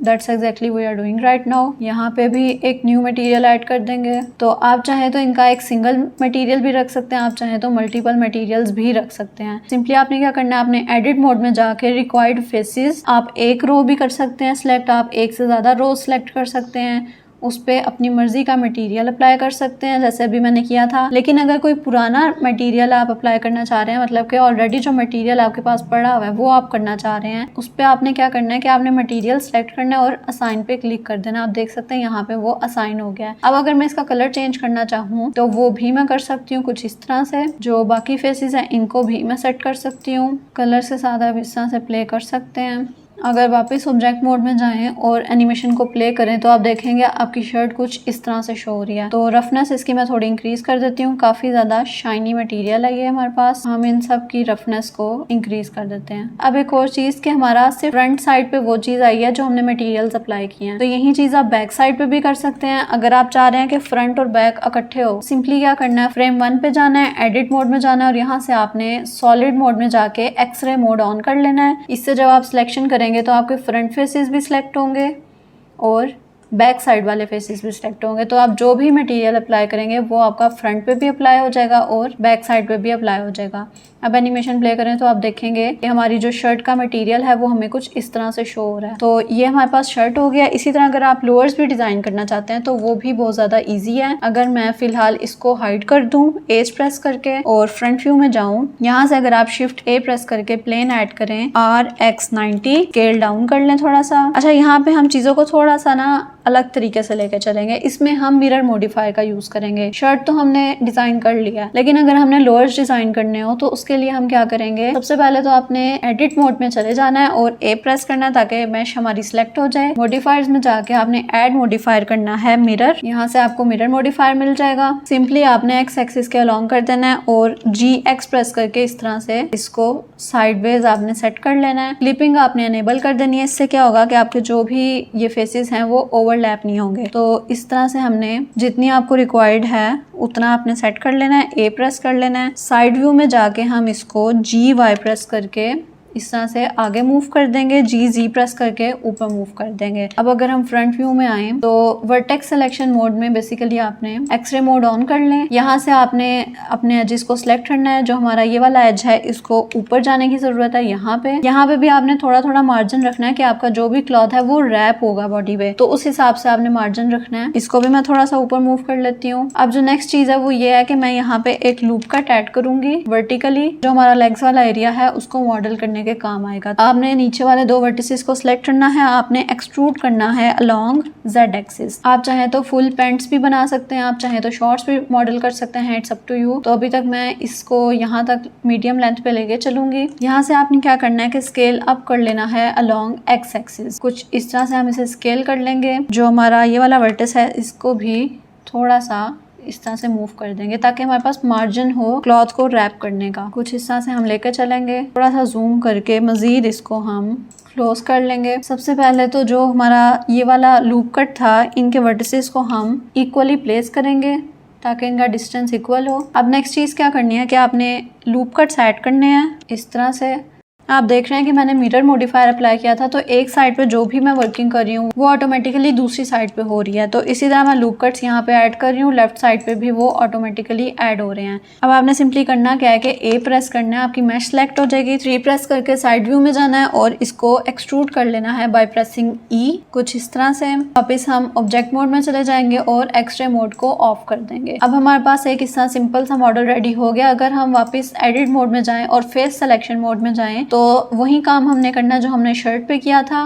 that's exactly we are doing right now. यहाँ पे भी एक न्यू मटेरियल ऐड कर देंगे। तो आप चाहें तो इनका एक सिंगल मटेरियल भी रख सकते हैं, आप चाहें तो मल्टीपल मटेरियल्स भी रख सकते हैं। सिंपली आपने क्या करना है, आपने एडिट मोड में जाके रिक्वायर्ड फेसेस आप एक रो भी कर सकते हैं सिलेक्ट, आप एक से ज़्यादा रो सिलेक्ट कर सकते हैं, उस पर अपनी मर्जी का मटेरियल अप्लाई कर सकते हैं जैसे अभी मैंने किया था। लेकिन अगर कोई पुराना मटेरियल आप अप्लाई करना चाह रहे हैं, मतलब कि ऑलरेडी जो मटेरियल आपके पास पड़ा हुआ है वो आप करना चाह रहे हैं, उस पर आपने क्या करना है कि आपने मटेरियल सेलेक्ट करना है और असाइन पे क्लिक कर देना। आप देख सकते हैं यहाँ पे वो असाइन हो गया है। अब अगर मैं इसका कलर चेंज करना चाहूँ तो वो भी मैं कर सकती हूँ कुछ इस तरह से। जो बाकी फेसेस हैं इनको भी मैं सेट कर सकती हूँ कलर के साथ, आप इस तरह से प्ले कर सकते हैं। अगर वापस ऑब्जेक्ट मोड में जाएं और एनिमेशन को प्ले करें तो आप देखेंगे आपकी शर्ट कुछ इस तरह से शो हो रही है। तो रफनेस इसकी मैं थोड़ी इंक्रीज कर देती हूँ। काफी ज्यादा शाइनी मटेरियल है ये हमारे पास, हम इन सब की रफनेस को इंक्रीज कर देते हैं। अब एक और चीज कि हमारा सिर्फ फ्रंट साइड पे वो चीज आई है जो हमने मटेरियल्स अप्लाई किए हैं, तो यही चीज आप बैक साइड पे भी कर सकते हैं। अगर आप चाह रहे हैं कि फ्रंट और बैक इकट्ठे हो, सिंपली क्या करना है, फ्रेम 1 पे जाना है, एडिट मोड में जाना है और यहाँ से आपने सॉलिड मोड में जाके एक्सरे मोड ऑन कर लेना है। इससे जब आप सिलेक्शन करेंगे तो आपके फ्रंट फेसेस भी सिलेक्ट होंगे और बैक साइड वाले फेसेस भी सिलेक्ट होंगे। तो आप जो भी मटेरियल अप्लाई करेंगे वो आपका फ्रंट पे भी अप्लाई हो जाएगा और बैक साइड पे भी अप्लाई हो जाएगा। अब एनिमेशन प्ले करें तो आप देखेंगे कि हमारी जो शर्ट का मटेरियल है वो हमें कुछ इस तरह से शो हो रहा है। तो ये हमारे पास शर्ट हो गया। इसी तरह अगर आप लोअर्स भी डिजाइन करना चाहते हैं तो वो भी बहुत ज्यादा इजी है। अगर मैं फिलहाल इसको हाइड कर दूं एज प्रेस करके और फ्रंट व्यू में जाऊं, यहाँ से अगर आप शिफ्ट ए प्रेस करके प्लेन ऐड करें, RX90 स्केल डाउन कर लें थोड़ा सा। अच्छा, यहाँ पे हम चीजों को थोड़ा सा ना अलग तरीके से लेके चलेंगे। इसमें हम मिरर मॉडिफायर का यूज करेंगे। शर्ट तो हमने डिजाइन कर लिया, लेकिन अगर हमने लोअर्स डिजाइन करने हो तो उसके लिए हम क्या करेंगे, सबसे पहले तो आपने एडिट मोड में चले जाना है और ए प्रेस करना है ताकि मैश हमारी सिलेक्ट हो जाए। मॉडिफायर्स में जाके आपने ऐड मॉडिफायर करना है मिरर। यहाँ से आपको मिरर मॉडिफायर मिल जाएगा। सिंपली आपने एक्स एक्सिस के अलोंग कर देना है और GX प्रेस करके इस तरह से इसको साइडवेज आपने सेट कर लेना है। क्लिपिंग आपने एनेबल कर देनी है। इससे क्या होगा कि आपके जो भी ये फेसेस हैं वो ओवरलैप नहीं होंगे। तो इस तरह से हमने जितनी आपको रिक्वायर्ड है उतना आपने सेट कर लेना है। ए प्रेस कर लेना है। साइड व्यू में जाके हम इसको GY प्रेस करके इस तरह से आगे मूव कर देंगे। GZ प्रेस करके ऊपर मूव कर देंगे। अब अगर हम फ्रंट व्यू में आए तो वर्टेक्स सिलेक्शन मोड में बेसिकली आपने एक्सरे मोड ऑन कर लें। यहाँ से आपने अपने एजेस को सिलेक्ट करना है। जो हमारा ये वाला एज है इसको ऊपर जाने की जरूरत है। यहाँ पे भी आपने थोड़ा थोड़ा मार्जिन रखना है कि आपका जो भी क्लॉथ है वो रैप होगा बॉडी पे, तो उस हिसाब से आपने मार्जिन रखना है। इसको भी मैं थोड़ा सा ऊपर मूव कर लेती हूँ। अब जो नेक्स्ट चीज है वो ये है कि मैं यहाँ पे एक लूप कट ऐड करूंगी वर्टिकली। जो हमारा लेग्स वाला एरिया है उसको मॉडल करने के काम आएगा। आपने नीचे वाले 2 वर्टिसेस को सिलेक्ट करना है। आपने एक्सट्रूड करना है अलोंग Z एक्सिस। आप चाहे तो फुल पैंट्स भी बना सकते हैं, आप चाहे तो शॉर्ट्स भी मॉडल कर सकते हैं, इट्स अप टू यू। तो अभी तक मैं इसको यहाँ तक मीडियम लेंथ पे लेके चलूंगी। यहाँ से आपने क्या करना है कि स्केल अप कर लेना है अलोंग X एक्सिस। कुछ इस तरह से हम इसे स्केल कर लेंगे। जो हमारा ये वाला वर्टिस है इसको भी थोड़ा सा इस तरह से मूव कर देंगे ताकि हमारे पास मार्जिन हो क्लॉथ को रैप करने का। कुछ इस तरह से हम लेकर चलेंगे। थोड़ा सा जूम करके मजीद इसको हम क्लोज कर लेंगे। सबसे पहले तो जो हमारा ये वाला लूप कट था इनके वर्टिसेस को हम इक्वली प्लेस करेंगे ताकि इनका डिस्टेंस इक्वल हो। अब नेक्स्ट चीज क्या करनी है कि आपने लूप कट्स ऐड करने हैं इस तरह से। आप देख रहे हैं कि मैंने मिरर मॉडिफायर अप्लाई किया था तो एक साइड पे जो भी मैं वर्किंग कर रही हूँ वो ऑटोमेटिकली दूसरी साइड पे हो रही है। तो इसी तरह मैं लूप कट्स यहाँ पे ऐड कर रही हूँ, लेफ्ट साइड पे भी वो ऑटोमेटिकली ऐड हो रहे हैं। अब आपने सिंपली करना क्या है कि ए प्रेस करना है, आपकी मैश सेलेक्ट हो जाएगी। 3 प्रेस करके साइड व्यू में जाना है और इसको एक्सट्रूड कर लेना है बाय प्रेसिंग E। कुछ इस तरह से वापस हम ऑब्जेक्ट मोड में चले जाएंगे और एक्सरे मोड को ऑफ कर देंगे। अब हमारे पास एक इस तरह सिंपल सा मॉडल रेडी हो गया। अगर हम वापस एडिट मोड में जाएं और फेस सिलेक्शन मोड में जाएं तो वही काम हमने करना है जो हमने शर्ट पे किया था।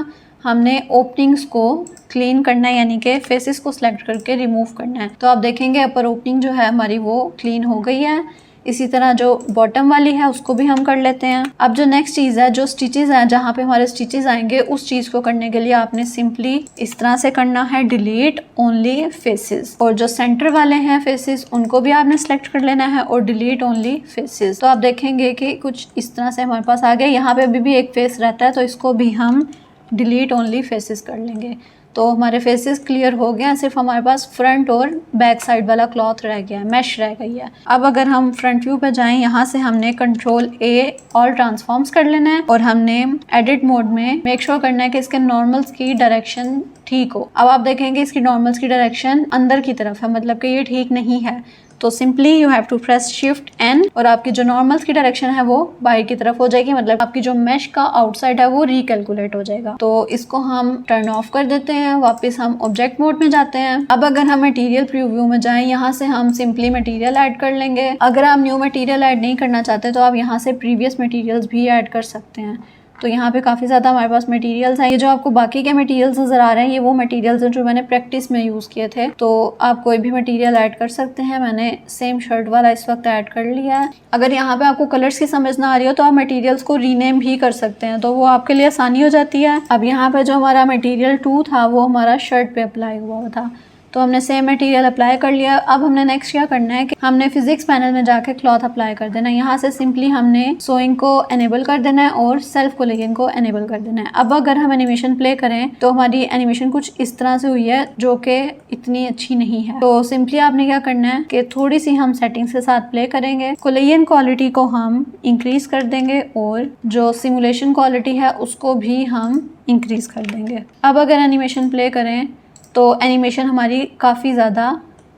हमने ओपनिंग्स को क्लीन करना है, यानी कि फेसेस को सिलेक्ट करके रिमूव करना है। तो आप देखेंगे अपर ओपनिंग जो है हमारी वो क्लीन हो गई है। इसी तरह जो बॉटम वाली है उसको भी हम कर लेते हैं। अब जो नेक्स्ट चीज़ है, जो स्टिचेस हैं जहाँ पे हमारे स्टिचेस आएंगे, उस चीज़ को करने के लिए आपने सिंपली इस तरह से करना है, डिलीट ओनली फेसेस। और जो सेंटर वाले हैं फेसेस उनको भी आपने सेलेक्ट कर लेना है और डिलीट ओनली फेसेस। तो आप देखेंगे कि कुछ इस तरह से हमारे पास आ गए। यहाँ पे अभी भी एक फेस रहता है तो इसको भी हम डिलीट ओनली फेसेस कर लेंगे। तो हमारे फेसेस क्लियर हो गए हैं। सिर्फ हमारे पास फ्रंट और बैक साइड वाला क्लॉथ रह गया है, मैश रह गई है। अब अगर हम फ्रंट व्यू पे जाएं, यहाँ से हमने कंट्रोल A ऑल ट्रांसफॉर्म्स कर लेना है और हमने एडिट मोड में मेक श्योर करना है कि इसके नॉर्मल्स की डायरेक्शन ठीक हो। अब आप देखेंगे इसकी नॉर्मल्स की डायरेक्शन अंदर की तरफ है, मतलब कि ये ठीक नहीं है। तो simply you have to press shift N और आपकी जो नॉर्मल्स की डायरेक्शन है वो बाहर की तरफ हो जाएगी, मतलब आपकी जो मैश का आउटसाइड है वो रिकैलकुलेट हो जाएगा। तो इसको हम टर्न ऑफ कर देते हैं। वापस हम ऑब्जेक्ट मोड में जाते हैं। अब अगर हम मटेरियल प्रीव्यू में जाएं, यहाँ से हम सिंपली मटेरियल ऐड कर लेंगे। अगर आप न्यू मटेरियल ऐड नहीं करना चाहते तो आप यहाँ से प्रीवियस मटेरियल्स भी ऐड कर सकते हैं। तो यहाँ पे काफ़ी ज़्यादा हमारे पास मटेरियल्स हैं। ये जो आपको बाकी के मटेरियल्स नज़र आ रहे हैं ये वो मटेरियल्स हैं जो मैंने प्रैक्टिस में यूज़ किए थे। तो आप कोई भी मटेरियल ऐड कर सकते हैं। मैंने सेम शर्ट वाला इस वक्त ऐड कर लिया है। अगर यहाँ पे आपको कलर्स की समझ ना आ रही हो तो आप मटेरियल्स को रीनेम भी कर सकते हैं, तो वो आपके लिए आसानी हो जाती है। अब यहाँ पे जो हमारा मटेरियल 2 था वो हमारा शर्ट पे अप्लाई हुआ था, तो हमने सेम मटेरियल अप्लाई कर लिया। अब हमने नेक्स्ट क्या करना है कि हमने फिजिक्स पैनल में जाके क्लॉथ अप्लाई कर देना है। यहाँ से सिंपली हमने सोइंग को एनेबल कर देना है और सेल्फ कोलेजन को एनेबल कर देना है। अब अगर हम एनिमेशन प्ले करें तो हमारी एनिमेशन कुछ इस तरह से हुई है जो कि इतनी अच्छी नहीं है। तो सिंपली आपने क्या करना है कि थोड़ी सी हम सेटिंग्स के साथ प्ले करेंगे। कोलेजन क्वालिटी को हम इंक्रीज कर देंगे और जो सिमुलेशन क्वालिटी है उसको भी हम इंक्रीज कर देंगे। अब अगर एनिमेशन प्ले करें तो एनिमेशन हमारी काफ़ी ज़्यादा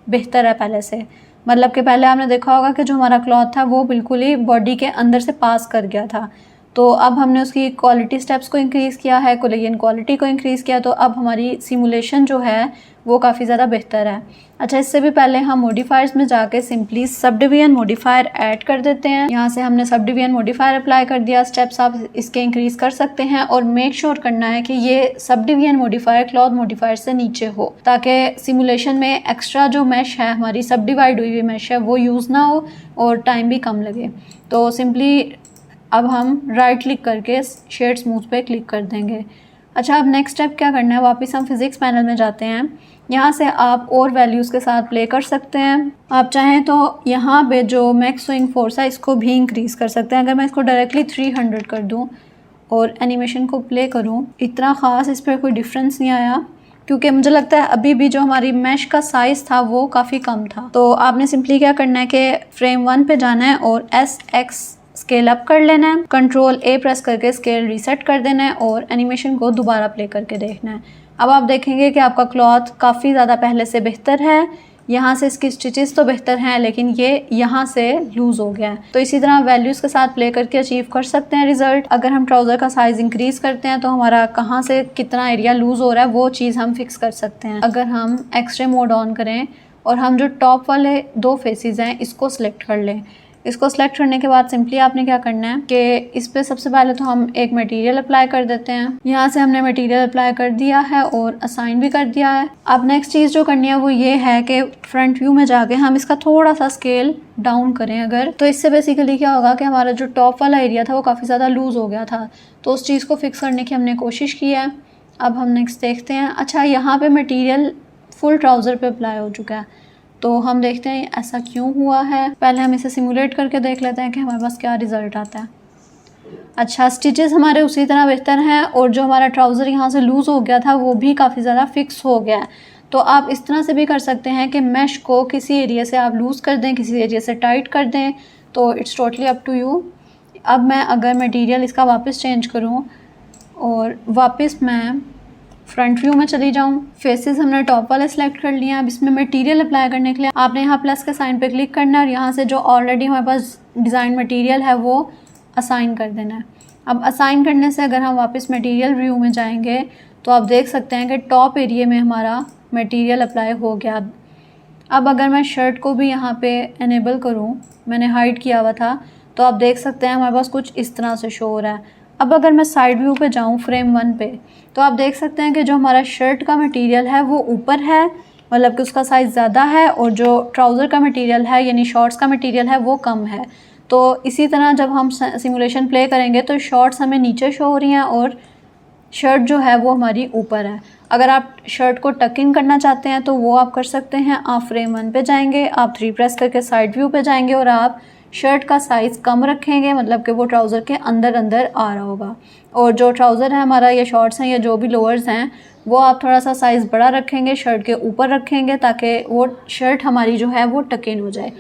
बेहतर है पहले से। मतलब कि पहले आपने देखा होगा कि जो हमारा क्लॉथ था वो बिल्कुल ही बॉडी के अंदर से पास कर गया था। तो अब हमने उसकी क्वालिटी स्टेप्स को इंक्रीज़ किया है, कोलेजन क्वालिटी को इंक्रीज़ किया, तो अब हमारी सिमुलेशन जो है वो काफ़ी ज़्यादा बेहतर है। अच्छा, इससे भी पहले हम मॉडिफायर्स में जाके simply sub division modifier add कर देते हैं। यहाँ से हमने सब डिवीजन मॉडिफायर अप्लाई कर दिया। स्टेप्स आप इसके इंक्रीज़ कर सकते हैं और मेक श्योर करना है कि ये sub division modifier cloth modifier से नीचे हो, ताकि सिमुलेशन में एक्स्ट्रा जो मैश है हमारी सब डिवाइड हुई हुई मैश है वो यूज़ ना हो और टाइम भी कम लगे। तो सिंपली अब हम राइट क्लिक करके शेड स्मूथ पे क्लिक कर देंगे। अच्छा, अब नेक्स्ट स्टेप क्या करना है, वापस हम फिजिक्स पैनल में जाते हैं। यहाँ से आप और वैल्यूज़ के साथ प्ले कर सकते हैं। आप चाहें तो यहाँ पे जो मैक्स स्विंग फोर्स है इसको भी इंक्रीज़ कर सकते हैं। अगर मैं इसको डायरेक्टली 300 कर दूँ और एनिमेशन को प्ले करूँ, इतना ख़ास इस पर कोई डिफरेंस नहीं आया, क्योंकि मुझे लगता है अभी भी जो हमारी मैश का साइज़ था वो काफ़ी कम था। तो आपने सिंपली क्या करना है कि फ्रेम 1 पे जाना है और SX स्केल अप कर लेना है, कंट्रोल A प्रेस करके स्केल रीसेट कर देना है और एनिमेशन को दोबारा प्ले करके देखना है। अब आप देखेंगे कि आपका क्लॉथ काफ़ी ज़्यादा पहले से बेहतर है। यहाँ से इसकी स्टिचेस तो बेहतर हैं लेकिन ये यहाँ से लूज़ हो गया है। तो इसी तरह वैल्यूज़ के साथ प्ले करके अचीव कर सकते हैं रिज़ल्ट। अगर हम ट्राउज़र का साइज़ इंक्रीज़ करते हैं तो हमारा कहाँ से कितना एरिया लूज़ हो रहा है वो चीज़ हम फिक्स कर सकते हैं। अगर हम एक्सरे मोड ऑन करें और हम जो टॉप वाले 2 फेसेस हैं इसको सिलेक्ट कर लें। इसको सिलेक्ट करने के बाद सिंपली आपने क्या करना है कि इस पर सबसे पहले तो हम एक मटेरियल अप्लाई कर देते हैं। यहाँ से हमने मटेरियल अप्लाई कर दिया है और असाइन भी कर दिया है। अब नेक्स्ट चीज़ जो करनी है वो ये है कि फ्रंट व्यू में जाके हम इसका थोड़ा सा स्केल डाउन करें अगर, तो इससे बेसिकली क्या होगा कि हमारा जो टॉप वाला एरिया था वो काफ़ी ज़्यादा लूज़ हो गया था। तो उस चीज़ को फिक्स करने की हमने कोशिश की है। अब हम नेक्स्ट देखते हैं। अच्छा, यहाँ पर मटीरियल फुल ट्राउज़र पर अप्लाई हो चुका है, तो हम देखते हैं ऐसा क्यों हुआ है। पहले हम इसे सिमुलेट करके देख लेते हैं कि हमारे पास क्या रिज़ल्ट आता है। अच्छा, स्टिचेस हमारे उसी तरह बेहतर हैं और जो हमारा ट्राउज़र यहाँ से लूज़ हो गया था वो भी काफ़ी ज़्यादा फिक्स हो गया है। तो आप इस तरह से भी कर सकते हैं कि मैश को किसी एरिया से आप लूज़ कर दें, किसी एरिया से टाइट कर दें, तो it's totally up to you. अब मैं अगर मटीरियल इसका वापस चेंज करूँ और वापस मैं फ्रंट व्यू में चली जाऊँ, फेसेस हमने टॉप वाले सेलेक्ट कर लिया। अब इसमें मटेरियल अप्लाई करने के लिए आपने यहाँ प्लस के साइन पे क्लिक करना है और यहाँ से जो ऑलरेडी हमारे पास डिज़ाइन मटेरियल है वो असाइन कर देना है। अब असाइन करने से अगर हम वापस मटेरियल व्यू में जाएंगे तो आप देख सकते हैं कि टॉप एरिया में हमारा मटेरियल अप्लाई हो गया। अब अगर मैं शर्ट को भी यहाँ पे एनेबल करूँ, मैंने हाइड किया हुआ था, तो आप देख सकते हैं हमारे पास कुछ इस तरह से शो हो रहा है। अब अगर मैं साइड व्यू पे जाऊँ फ्रेम 1 पे, तो आप देख सकते हैं कि जो हमारा शर्ट का मटेरियल है वो ऊपर है, मतलब कि उसका साइज़ ज़्यादा है, और जो ट्राउज़र का मटेरियल है यानी शॉर्ट्स का मटेरियल है वो कम है। तो इसी तरह जब हम सिमुलेशन प्ले करेंगे तो शॉर्ट्स हमें नीचे शो हो रही हैं और शर्ट जो है वो हमारी ऊपर है। अगर आप शर्ट को टक इन करना चाहते हैं तो वो आप कर सकते हैं। आप फ्रेम 1 पे जाएंगे, आप 3 प्रेस करके साइड व्यू पे जाएंगे और आप शर्ट का साइज़ कम रखेंगे, मतलब कि वो ट्राउज़र के अंदर अंदर आ रहा होगा, और जो ट्राउज़र है हमारा या शॉर्ट्स हैं या जो भी लोअर्स हैं वो आप थोड़ा सा साइज़ बड़ा रखेंगे, शर्ट के ऊपर रखेंगे, ताकि वो शर्ट हमारी जो है वो टक इन हो जाए।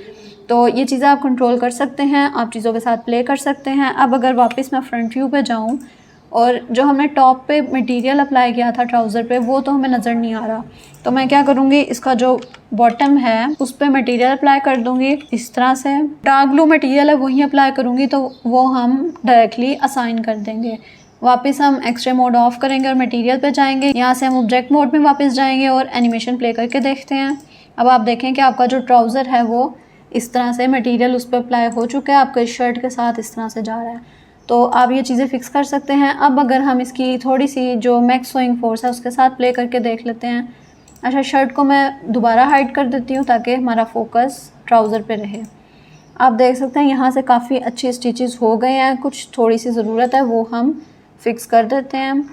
तो ये चीज़ें आप कंट्रोल कर सकते हैं, आप चीज़ों के साथ प्ले कर सकते हैं। अब अगर वापस मैं फ्रंट व्यू पे जाऊँ और जो हमने टॉप पे मटेरियल अप्लाई किया था ट्राउज़र पे वो तो हमें नज़र नहीं आ रहा, तो मैं क्या करूँगी, इसका जो बॉटम है उस पर मटेरियल अप्लाई कर दूँगी इस तरह से। डार्क ब्लू मटेरियल है वहीं अप्लाई करूँगी तो वो हम डायरेक्टली असाइन कर देंगे। वापस हम एक्सरे मोड ऑफ करेंगे और मटेरियल पे जाएंगे। यहाँ से हम ऑब्जेक्ट मोड में वापस जाएंगे और एनिमेशन प्ले करके देखते हैं। अब आप देखें कि आपका जो ट्राउज़र है वो इस तरह से मटेरियल उस पर अप्लाई हो चुका है, आपके शर्ट के साथ इस तरह से जा रहा है। तो आप ये चीज़ें फिक्स कर सकते हैं। अब अगर हम इसकी थोड़ी सी जो मैक्स सोइंग फोर्स है उसके साथ प्ले करके देख लेते हैं। अच्छा, शर्ट को मैं दोबारा हाइड कर देती हूँ ताकि हमारा फोकस ट्राउज़र पे रहे। आप देख सकते हैं यहाँ से काफ़ी अच्छी स्टिचेस हो गए हैं, कुछ थोड़ी सी ज़रूरत है वो हम फिक्स कर देते हैं।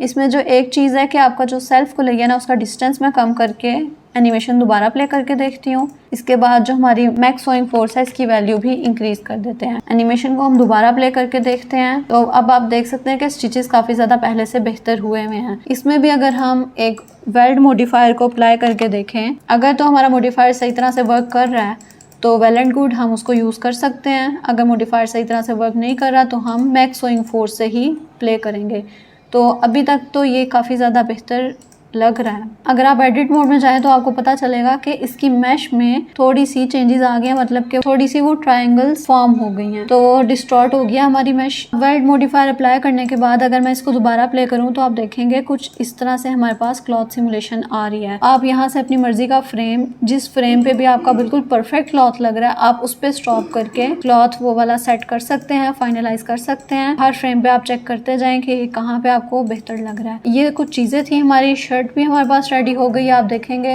इसमें जो एक चीज़ है कि आपका जो सेल्फ को लगे ना उसका डिस्टेंस मैं कम करके एनिमेशन दोबारा प्ले करके देखती हूँ। इसके बाद जो हमारी मैक्स सोइंग फोर्स है इसकी वैल्यू भी इंक्रीज कर देते हैं। एनिमेशन को हम दोबारा प्ले करके देखते हैं तो अब आप देख सकते हैं कि स्टिचेस काफ़ी ज़्यादा पहले से बेहतर हुए हुए हैं। इसमें भी अगर हम एक वेल्ड मॉडिफायर को अप्लाई करके देखें, अगर तो हमारा मॉडिफायर सही तरह से वर्क कर रहा है तो वेल एंड गुड, हम उसको यूज़ कर सकते हैं। अगर मॉडिफायर सही तरह से वर्क नहीं कर रहा तो हम मैक्स सोइंग फोर्स से ही प्ले करेंगे। तो अभी तक तो ये काफ़ी ज़्यादा बेहतर लग रहा है। अगर आप एडिट मोड में जाएं तो आपको पता चलेगा कि इसकी मैश में थोड़ी सी चेंजेस आ गए हैं, मतलब कि थोड़ी सी वो ट्रायंगल्स फॉर्म हो गई हैं, तो वो डिस्टॉर्ट हो गया हमारी मैश। वेल्ड मॉडिफायर अप्लाई करने के बाद अगर मैं इसको दोबारा प्ले करूं तो आप देखेंगे कुछ इस तरह से हमारे पास क्लॉथ सिमुलेशन आ रही है। आप यहाँ से अपनी मर्जी का फ्रेम, जिस फ्रेम पे भी आपका बिल्कुल परफेक्ट क्लॉथ लग रहा है, आप उस पर स्टॉप करके क्लॉथ वो वाला सेट कर सकते हैं, फाइनलाइज कर सकते हैं। हर फ्रेम पे आप चेक करते जाएं कि कहाँ पे आपको बेहतर लग रहा है। ये कुछ चीज़ें थी। हमारी शर्ट भी हमारे पास रेडी हो गई है। आप देखेंगे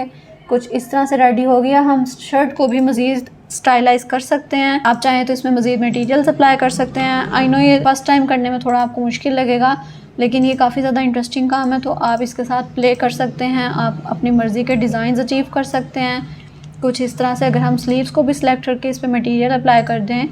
कुछ इस तरह से रेडी हो गया। हम शर्ट को भी मज़ीद स्टाइलाइज कर सकते हैं। आप चाहें तो इसमें मज़ीद मटेरियल अप्लाई कर सकते हैं। आई नो ये फर्स्ट टाइम करने में थोड़ा आपको मुश्किल लगेगा, लेकिन ये काफ़ी ज़्यादा इंटरेस्टिंग काम है, तो आप इसके साथ प्ले कर सकते हैं। आप अपनी मर्ज़ी के डिज़ाइन अचीव कर सकते हैं कुछ इस तरह से। अगर हम स्लीव्स को भी सिलेक्ट करके इस पर मटेरियल अप्लाई कर दें,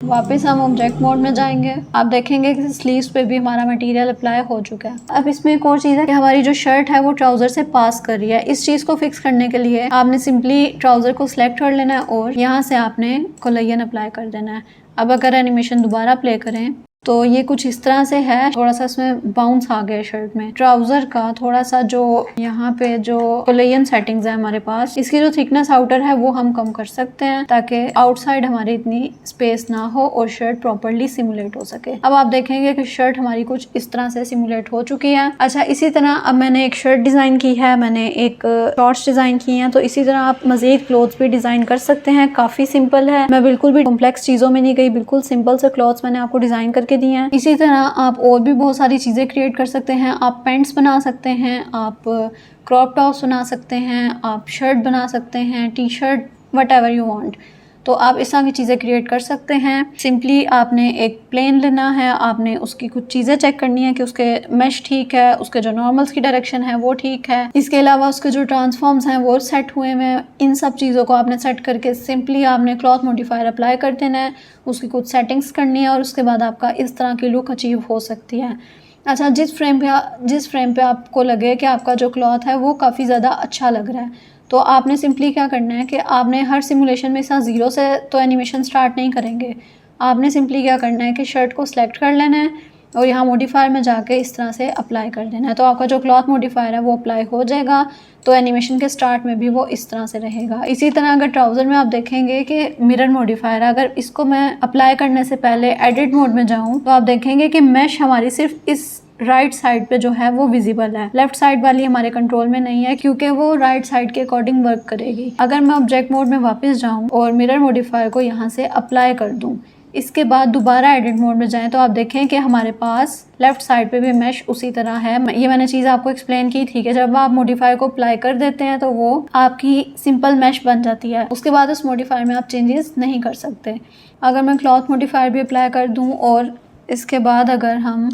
वापस हम ऑब्जेक्ट मोड में जाएंगे, आप देखेंगे कि स्लीव्स पे भी हमारा मटेरियल अप्लाई हो चुका है। अब इसमें एक और चीज़ है कि हमारी जो शर्ट है वो ट्राउज़र से पास कर रही है। इस चीज़ को फिक्स करने के लिए आपने सिंपली ट्राउज़र को सिलेक्ट कर लेना है और यहाँ से आपने कोलेजन अप्लाई कर देना है। अब अगर एनिमेशन दोबारा प्ले करें तो ये कुछ इस तरह से है। थोड़ा सा इसमें बाउंस आ गया शर्ट में। ट्राउज़र का थोड़ा सा जो यहाँ पे जो कोलेजन सेटिंग्स है हमारे पास, इसकी जो थिकनेस आउटर है वो हम कम कर सकते हैं ताकि आउटसाइड हमारी इतनी स्पेस ना हो और शर्ट प्रॉपर्ली सिमुलेट हो सके। अब आप देखेंगे कि शर्ट हमारी कुछ इस तरह से सिमुलेट हो चुकी है। अच्छा, इसी तरह अब मैंने एक शर्ट डिज़ाइन की है, मैंने एक शॉर्ट्स डिज़ाइन की हैं, तो इसी तरह आप मज़ीद क्लोथ्स भी डिज़ाइन कर सकते हैं। काफ़ी सिंपल है, मैं बिल्कुल भी कॉम्प्लेक्स चीज़ों में नहीं गई, बिल्कुल सिंपल से क्लॉथ्स मैंने आपको डिज़ाइन करके दी हैं। इसी तरह आप और भी बहुत सारी चीज़ें क्रिएट कर सकते हैं। आप पैंट्स बना सकते हैं, आप क्रॉप टॉप्स बना सकते हैं, आप शर्ट बना सकते हैं, T shirt, what ever you want. तो आप इस तरह की चीज़ें क्रिएट कर सकते हैं। सिंपली आपने एक प्लेन लेना है, आपने उसकी कुछ चीज़ें चेक करनी है कि उसके मैश ठीक है, उसके जो नॉर्मल्स की डायरेक्शन है वो ठीक है, इसके अलावा उसके जो ट्रांसफॉर्म्स हैं वो सेट हुए हैं। इन सब चीज़ों को आपने सेट करके सिंपली आपने क्लॉथ मॉडिफायर अप्लाई कर देना है, उसकी कुछ सेटिंग्स करनी है और उसके बाद आपका इस तरह की लुक अचीव हो सकती है। अच्छा, जिस फ्रेम पे आपको लगे कि आपका जो क्लॉथ है वो काफ़ी ज़्यादा अच्छा लग रहा है, तो आपने सिंपली क्या करना है कि आपने हर सिमुलेशन में इस तरह ज़ीरो से तो एनिमेशन स्टार्ट नहीं करेंगे। आपने सिंपली क्या करना है कि शर्ट को सिलेक्ट कर लेना है और यहाँ मॉडिफायर में जाके इस तरह से अप्लाई कर देना है, तो आपका जो क्लॉथ मॉडिफायर है वो अप्लाई हो जाएगा। तो एनिमेशन के स्टार्ट में भी वो इस तरह से रहेगा। इसी तरह अगर ट्राउज़र में आप देखेंगे कि मिरर मॉडिफायर, अगर इसको मैं अप्लाई करने से पहले एडिट मोड में जाऊँ तो आप देखेंगे कि मैश हमारी सिर्फ इस राइट साइड पे जो है वो विजिबल है, लेफ्ट साइड वाली हमारे कंट्रोल में नहीं है क्योंकि वो राइट साइड के अकॉर्डिंग वर्क करेगी। अगर मैं ऑब्जेक्ट मोड में वापस जाऊं और मिरर मॉडिफायर को यहाँ से अप्लाई कर दूं, इसके बाद दोबारा एडिट मोड में जाएं तो आप देखें कि हमारे पास लेफ्ट साइड पे भी मैश उसी तरह है। ये मैंने चीज़ आपको एक्सप्लेन की थी कि जब आप मॉडिफायर को अप्लाई कर देते हैं तो वो आपकी सिंपल मैश बन जाती है, उसके बाद उस मॉडिफायर में आप चेंजेस नहीं कर सकते। अगर मैं क्लॉथ मॉडिफायर भी अप्लाई कर दूँ और इसके बाद अगर हम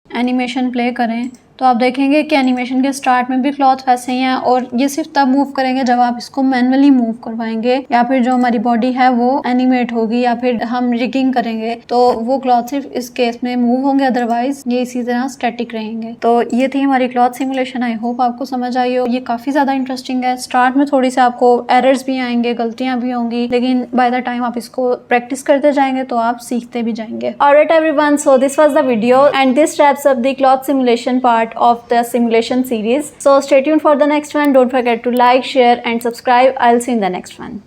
एनिमेशन प्ले करें तो आप देखेंगे कि एनिमेशन के स्टार्ट में भी क्लॉथ वैसे ही हैं और ये सिर्फ तब मूव करेंगे जब आप इसको मैनुअली मूव करवाएंगे या फिर जो हमारी बॉडी है वो एनिमेट होगी या फिर हम रिगिंग करेंगे तो वो क्लॉथ सिर्फ इस केस में मूव होंगे, अदरवाइज ये इसी तरह स्टैटिक रहेंगे। तो ये थी हमारी क्लॉथ सिमुलेशन। आई होप आपको समझ आई हो। ये काफ़ी ज़्यादा इंटरेस्टिंग है। स्टार्ट में थोड़ी सी आपको एरर्स भी आएंगे, गलतियाँ भी होंगी, लेकिन बाय द टाइम आप इसको प्रैक्टिस करते जाएंगे तो आप सीखते भी जाएंगे। Alright everyone, so this was the video and this wraps up the cloth simulation part of the simulation series. So stay tuned for the next one. Don't forget to like, share and subscribe. I'll see you in the next one.